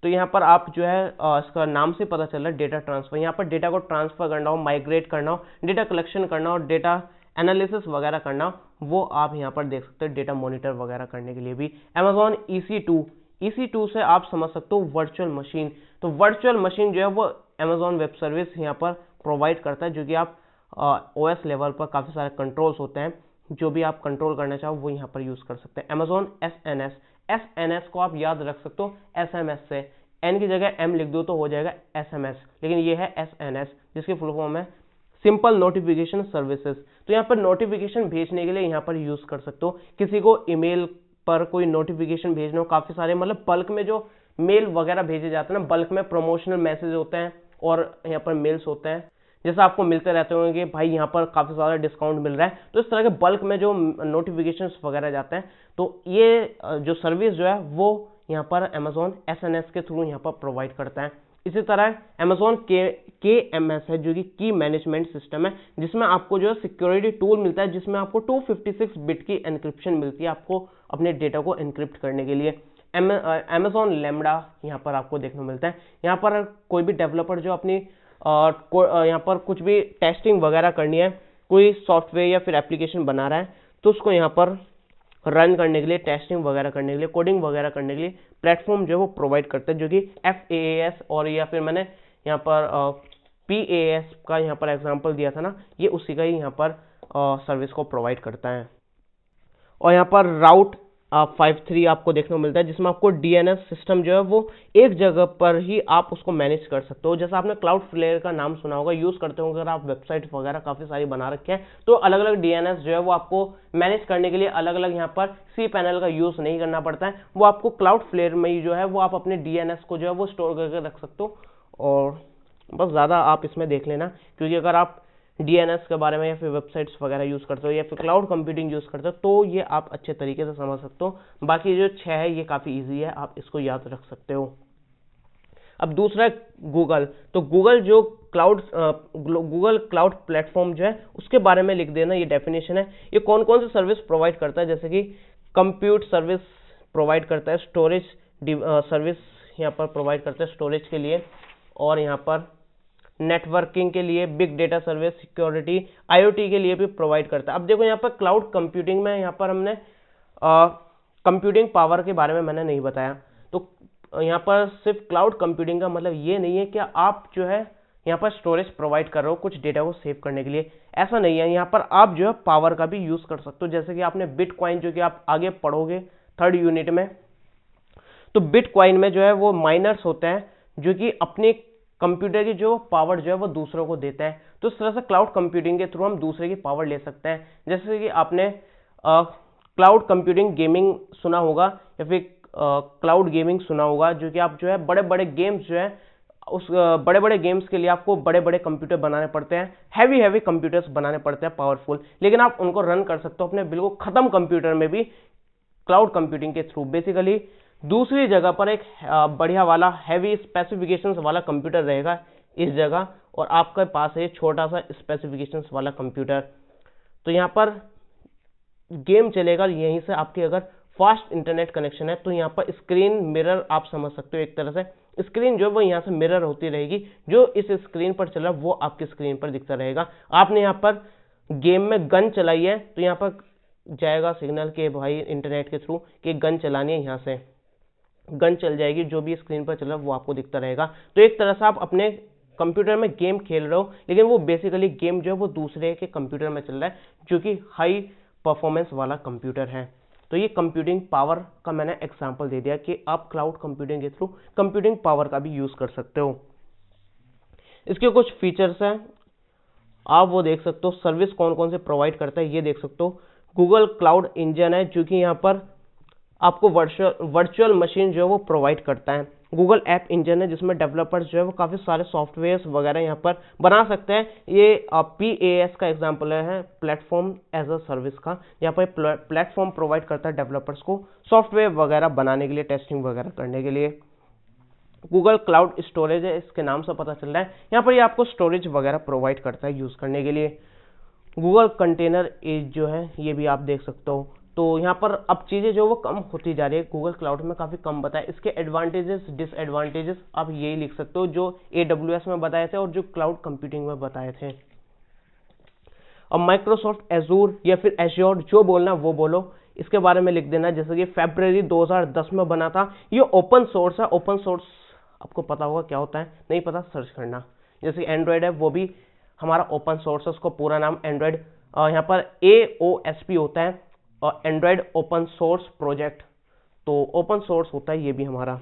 तो यहाँ पर आप जो है इसका नाम से पता चल रहा है डेटा ट्रांसफर, यहाँ पर डेटा को ट्रांसफर करना हो, माइग्रेट करना हो, डेटा कलेक्शन करना हो, डेटा एनालिसिस वगैरह करना हो, वो आप यहाँ पर देख सकते हो। डेटा मॉनिटर वगैरह करने के लिए भी Amazon EC2 से आप समझ सकते हो वर्चुअल मशीन। तो वर्चुअल मशीन जो है वो Amazon वेब सर्विस यहाँ पर प्रोवाइड करता है, जो कि आप OS लेवल पर काफ़ी सारे कंट्रोल्स होते हैं, जो भी आप कंट्रोल करना चाहो वो यहाँ पर यूज़ कर सकते हैं। Amazon SNS को आप याद रख सकते हो SMS से, N की जगह M लिख दो तो हो जाएगा SMS, लेकिन ये है SNS, जिसकी फुल फॉर्म है सिंपल नोटिफिकेशन सर्विसेज। तो यहाँ पर नोटिफिकेशन भेजने के लिए यहाँ पर यूज़ कर सकते हो। किसी को ईमेल पर कोई नोटिफिकेशन भेजना हो, काफ़ी सारे मतलब बल्क में जो मेल वगैरह भेजे जाते हैं ना, बल्क में प्रमोशनल मैसेज होते हैं और यहाँ पर मेल्स होते हैं, जैसे आपको मिलते रहते होंगे कि भाई यहाँ पर काफ़ी ज़्यादा डिस्काउंट मिल रहा है, तो इस तरह के बल्क में जो नोटिफिकेशंस वगैरह जाते हैं, तो ये जो सर्विस जो है वो यहाँ पर Amazon SNS के थ्रू यहाँ पर प्रोवाइड करता है। इसी तरह Amazon KMS है, जो कि की मैनेजमेंट सिस्टम है, जिसमें आपको जो है सिक्योरिटी टूल मिलता है, जिसमें आपको 256 बिट की एनक्रिप्शन मिलती है आपको अपने डेटा को एनक्रिप्ट करने के लिए। Amazon Lambda यहाँ पर आपको देखने को मिलता है। यहाँ पर कोई भी डेवलपर जो अपनी यहाँ पर कुछ भी टेस्टिंग वगैरह करनी है, कोई सॉफ्टवेयर या फिर एप्लीकेशन बना रहा है, तो उसको यहाँ पर रन करने के लिए, टेस्टिंग वगैरह करने के लिए, कोडिंग वगैरह करने के लिए प्लेटफॉर्म जो है वो प्रोवाइड करते हैं, जो कि FaaS और या फिर मैंने यहाँ पर PaaS का यहाँ पर एग्जांपल दिया था ना, ये उसी का ही यहाँ पर सर्विस को प्रोवाइड करता है। और यहाँ पर राउट 53 आपको देखने को मिलता है, जिसमें आपको DNS सिस्टम जो है वो एक जगह पर ही आप उसको मैनेज कर सकते हो। जैसे आपने क्लाउडफ्लेयर का नाम सुना होगा, यूज़ करते हो, अगर आप वेबसाइट वगैरह काफ़ी सारी बना रखे हैं, तो अलग अलग DNS जो है वो आपको मैनेज करने के लिए अलग अलग यहाँ पर cPanel का यूज़ नहीं करना पड़ता है, वो आपको क्लाउडफ्लेयर में ही जो है वो आप अपने DNS को जो है वो स्टोर करके रख सकते हो। और बस ज़्यादा आप इसमें देख लेना, क्योंकि अगर आप डीएनएस के बारे में या फिर वेबसाइट्स वगैरह यूज़ करते हो या फिर क्लाउड कंप्यूटिंग यूज़ करते हो तो ये आप अच्छे तरीके से समझ सकते हो। बाकी जो 6 है ये काफ़ी ईजी है, आप इसको याद रख सकते हो। अब दूसरा गूगल, तो गूगल क्लाउड प्लेटफॉर्म जो है उसके बारे में लिख देना, ये डेफिनेशन है। ये कौन कौन सी सर्विस प्रोवाइड करता है, जैसे कि कंप्यूट सर्विस प्रोवाइड करता है, स्टोरेज सर्विस यहाँ पर प्रोवाइड करता है स्टोरेज के लिए, और यहाँ पर नेटवर्किंग के लिए, big data service, security, IoT के लिए भी प्रोवाइड करता है। अब देखो यहाँ पर क्लाउड कंप्यूटिंग में यहाँ पर हमने कंप्यूटिंग पावर के बारे में मैंने नहीं बताया, तो यहाँ पर सिर्फ क्लाउड कंप्यूटिंग का मतलब ये नहीं है कि आप जो है यहाँ पर स्टोरेज प्रोवाइड कर रहे हो कुछ डेटा को सेव करने के लिए, ऐसा नहीं है। यहाँ पर आप जो है पावर का भी यूज कर सकते हो, जैसे कि आपने बिटकॉइन जो कि आप आगे पढ़ोगे 3rd यूनिट में, तो बिटकॉइन में जो है वो माइनर्स होते हैं जो कि अपने कंप्यूटर की जो पावर जो है वो दूसरों को देता है। तो इस तरह से क्लाउड कंप्यूटिंग के थ्रू हम दूसरे की पावर ले सकते हैं। जैसे कि आपने क्लाउड कंप्यूटिंग गेमिंग सुना होगा या फिर क्लाउड गेमिंग सुना होगा, जो कि आप जो है बड़े बड़े गेम्स जो है उस बड़े बड़े गेम्स के लिए आपको बड़े बड़े कंप्यूटर बनाने पड़ते हैं, हैवी कंप्यूटर्स बनाने पड़ते हैं पावरफुल, लेकिन आप उनको रन कर सकते हो अपने बिल्कुल खत्म कंप्यूटर में भी क्लाउड कंप्यूटिंग के थ्रू। बेसिकली दूसरी जगह पर एक बढ़िया वाला हैवी स्पेसिफिकेशंस वाला कंप्यूटर रहेगा इस जगह, और आपके पास है छोटा सा स्पेसिफिकेशंस वाला कंप्यूटर। तो यहाँ पर गेम चलेगा यहीं से, आपके अगर फास्ट इंटरनेट कनेक्शन है तो यहाँ पर स्क्रीन मिरर आप समझ सकते हो, एक तरह से स्क्रीन जो है वो यहाँ से मिरर होती रहेगी, जो इस स्क्रीन पर चल रहा है वो आपकी स्क्रीन पर दिखता रहेगा। आपने यहाँ पर गेम में गन चलाई है तो यहाँ पर जाएगा सिग्नल के भाई इंटरनेट के थ्रू कि गन चलानी है, यहाँ से गन चल जाएगी, जो भी स्क्रीन पर चल रहा है वो आपको दिखता रहेगा। तो एक तरह से आप अपने कंप्यूटर में गेम खेल रहे हो, लेकिन वो बेसिकली गेम जो है वो दूसरे के कंप्यूटर में चल रहा है जो कि हाई परफॉर्मेंस वाला कंप्यूटर है। तो ये कंप्यूटिंग पावर का मैंने एग्जांपल दे दिया कि आप क्लाउड कंप्यूटिंग के थ्रू कंप्यूटिंग पावर का भी यूज कर सकते हो। इसके कुछ फीचर्स हैं, आप वो देख सकते हो। सर्विस कौन कौन से प्रोवाइड करता है ये देख सकते हो। गूगल क्लाउड इंजन है जो कि यहाँ पर आपको वर्चुअल मशीन जो है वो प्रोवाइड करता है। गूगल ऐप इंजन है जिसमें डेवलपर्स जो है वो काफ़ी सारे सॉफ्टवेयर्स वगैरह यहाँ पर बना सकते हैं। ये PaaS का एग्जांपल है, प्लेटफॉर्म एज अ सर्विस का। यहाँ पर प्लेटफॉर्म प्रोवाइड करता है डेवलपर्स को सॉफ्टवेयर वगैरह बनाने के लिए, टेस्टिंग वगैरह करने के लिए। गूगल क्लाउड स्टोरेज है, इसके नाम से पता चल रहा है, यहाँ पर ये आपको स्टोरेज वगैरह प्रोवाइड करता है यूज़ करने के लिए। गूगल कंटेनर एज जो है ये भी आप देख सकते हो। तो यहाँ पर अब चीज़ें जो वो कम होती जा रही है, गूगल क्लाउड में काफ़ी कम बताया। इसके एडवांटेजेस डिसएडवांटेजेस आप यही लिख सकते हो जो AWS में बताए थे और जो क्लाउड कंप्यूटिंग में बताए थे। अब माइक्रोसॉफ्ट एजूर या फिर एज्योर जो बोलना वो बोलो, इसके बारे में लिख देना। जैसे कि फरवरी 2010 में बना था, ये ओपन सोर्स है। ओपन सोर्स आपको पता होगा क्या होता है, नहीं पता सर्च करना। जैसे एंड्रॉयड है वो भी हमारा ओपन सोर्स है, उसको पूरा नाम एंड्रॉयड यहाँ पर AOSP होता है, और एंड्रॉयड ओपन सोर्स प्रोजेक्ट, तो ओपन सोर्स होता है ये भी हमारा।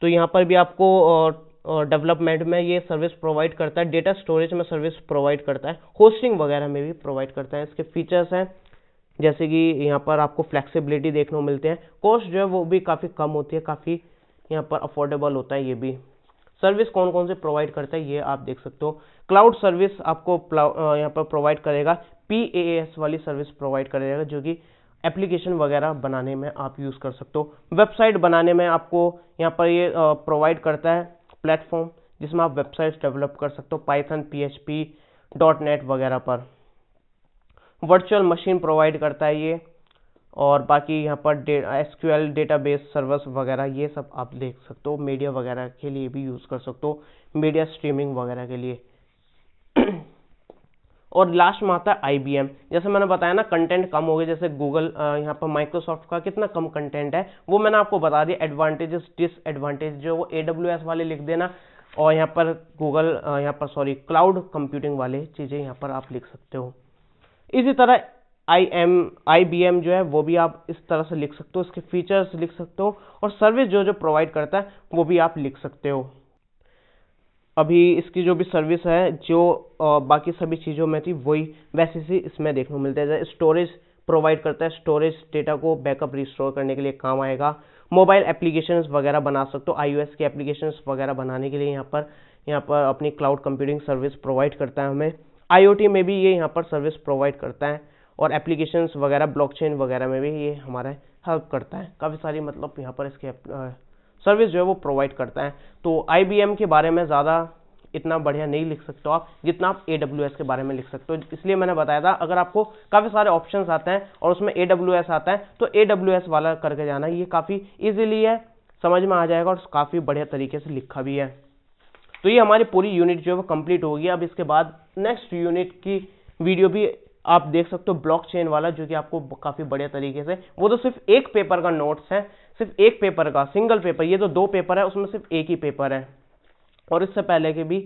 तो यहाँ पर भी आपको डेवलपमेंट में ये सर्विस प्रोवाइड करता है, डेटा स्टोरेज में सर्विस प्रोवाइड करता है, होस्टिंग वगैरह में भी प्रोवाइड करता है। इसके फीचर्स हैं जैसे कि यहाँ पर आपको फ्लेक्सिबिलिटी देखने को मिलते हैं, कॉस्ट जो है वो भी काफ़ी कम होती है, काफ़ी यहाँ पर अफोर्डेबल होता है ये भी। सर्विस कौन कौन से प्रोवाइड करता है ये आप देख सकते हो। क्लाउड सर्विस आपको यहाँ पर प्रोवाइड करेगा, PaaS वाली सर्विस प्रोवाइड करेगा जो कि एप्लीकेशन वगैरह बनाने में आप यूज़ कर सकते हो। वेबसाइट बनाने में आपको यहाँ पर ये प्रोवाइड करता है प्लेटफॉर्म जिसमें आप वेबसाइट्स डेवलप कर सकते हो, पाइथन, PHP, .NET वगैरह पर। वर्चुअल मशीन प्रोवाइड करता है ये, और बाकी यहाँ पर SQL डेटाबेस सर्वर्स वगैरह ये सब आप देख सकते हो। मीडिया वगैरह के लिए भी यूज़ कर सकते हो, मीडिया स्ट्रीमिंग वगैरह के लिए। और लास्ट में आता है IBM। जैसे मैंने बताया ना कंटेंट कम हो गए, जैसे गूगल यहाँ पर माइक्रोसॉफ्ट का कितना कम कंटेंट है वो मैंने आपको बता दिया। एडवांटेजेस डिसएडवांटेज जो वो AWS वाले लिख देना, और यहाँ पर गूगल यहाँ पर सॉरी क्लाउड कंप्यूटिंग वाले चीज़ें यहाँ पर आप लिख सकते हो। इसी तरह IBM जो है वो भी आप इस तरह से लिख सकते हो, इसके फीचर्स लिख सकते हो, और सर्विस जो जो प्रोवाइड करता है वो भी आप लिख सकते हो। अभी इसकी जो भी सर्विस है जो बाकी सभी चीज़ों में थी वही वैसे ही इसमें देखने को मिलता है। स्टोरेज प्रोवाइड करता है, स्टोरेज डेटा को बैकअप रिस्टोर करने के लिए काम आएगा। मोबाइल एप्लीकेशंस वगैरह बना सकते हो। iOS के एप्लीकेशंस वगैरह बनाने के लिए यहाँ पर अपनी क्लाउड कंप्यूटिंग सर्विस प्रोवाइड करता है हमें। IoT में भी ये यहाँ पर सर्विस प्रोवाइड करता है और एप्लीकेशंस वगैरह ब्लॉकचेन वगैरह में भी ये हमारा हेल्प करता है। काफ़ी सारी मतलब यहाँ पर इसके सर्विस जो है वो प्रोवाइड करता है। तो IBM के बारे में ज़्यादा इतना बढ़िया नहीं लिख सकते हो आप जितना आप AWS के बारे में लिख सकते हो, इसलिए मैंने बताया था अगर आपको काफ़ी सारे ऑप्शंस आते हैं और उसमें AWS आता है तो AWS वाला करके जाना, ये काफ़ी ईजिली है, समझ में आ जाएगा और काफ़ी बढ़िया तरीके से लिखा भी है। तो ये हमारी पूरी यूनिट जो है वो कंप्लीट होगी। अब इसके बाद नेक्स्ट यूनिट की वीडियो भी आप देख सकते हो, ब्लॉकचेन वाला, जो कि आपको काफ़ी बढ़िया तरीके से, वो तो सिर्फ एक पेपर का नोट्स है, सिर्फ एक पेपर का सिंगल पेपर, ये तो 2 पेपर है उसमें सिर्फ एक ही पेपर है। और इससे पहले के भी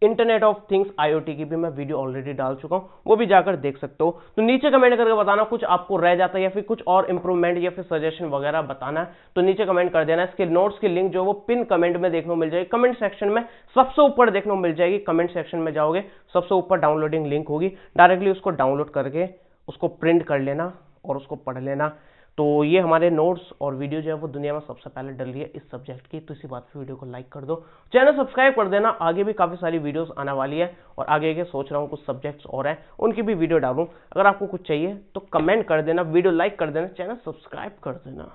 इंटरनेट ऑफ थिंग्स IoT की भी मैं वीडियो ऑलरेडी डाल चुका हूं, वो भी जाकर देख सकते हो। तो नीचे कमेंट करके बताना कुछ आपको रह जाता है या फिर कुछ और इंप्रूवमेंट या फिर सजेशन वगैरह बताना है तो नीचे कमेंट कर देना। इसके नोट्स की लिंक जो वो पिन कमेंट में देखने को मिल जाएगी, कमेंट सेक्शन में सबसे ऊपर देखने को मिल जाएगी। कमेंट सेक्शन में जाओगे सबसे ऊपर डाउनलोडिंग लिंक होगी, डायरेक्टली उसको डाउनलोड करके उसको प्रिंट कर लेना और उसको पढ़ लेना। तो ये हमारे नोट्स और वीडियो जो है वो दुनिया में सबसे पहले डल रही है इस सब्जेक्ट की, तो इसी बात पे वीडियो को लाइक कर दो, चैनल सब्सक्राइब कर देना। आगे भी काफ़ी सारी वीडियोस आने वाली है और आगे के सोच रहा हूँ कुछ सब्जेक्ट्स और हैं उनकी भी वीडियो डालूँ। अगर आपको कुछ चाहिए तो कमेंट कर देना, वीडियो लाइक कर देना, चैनल सब्सक्राइब कर देना।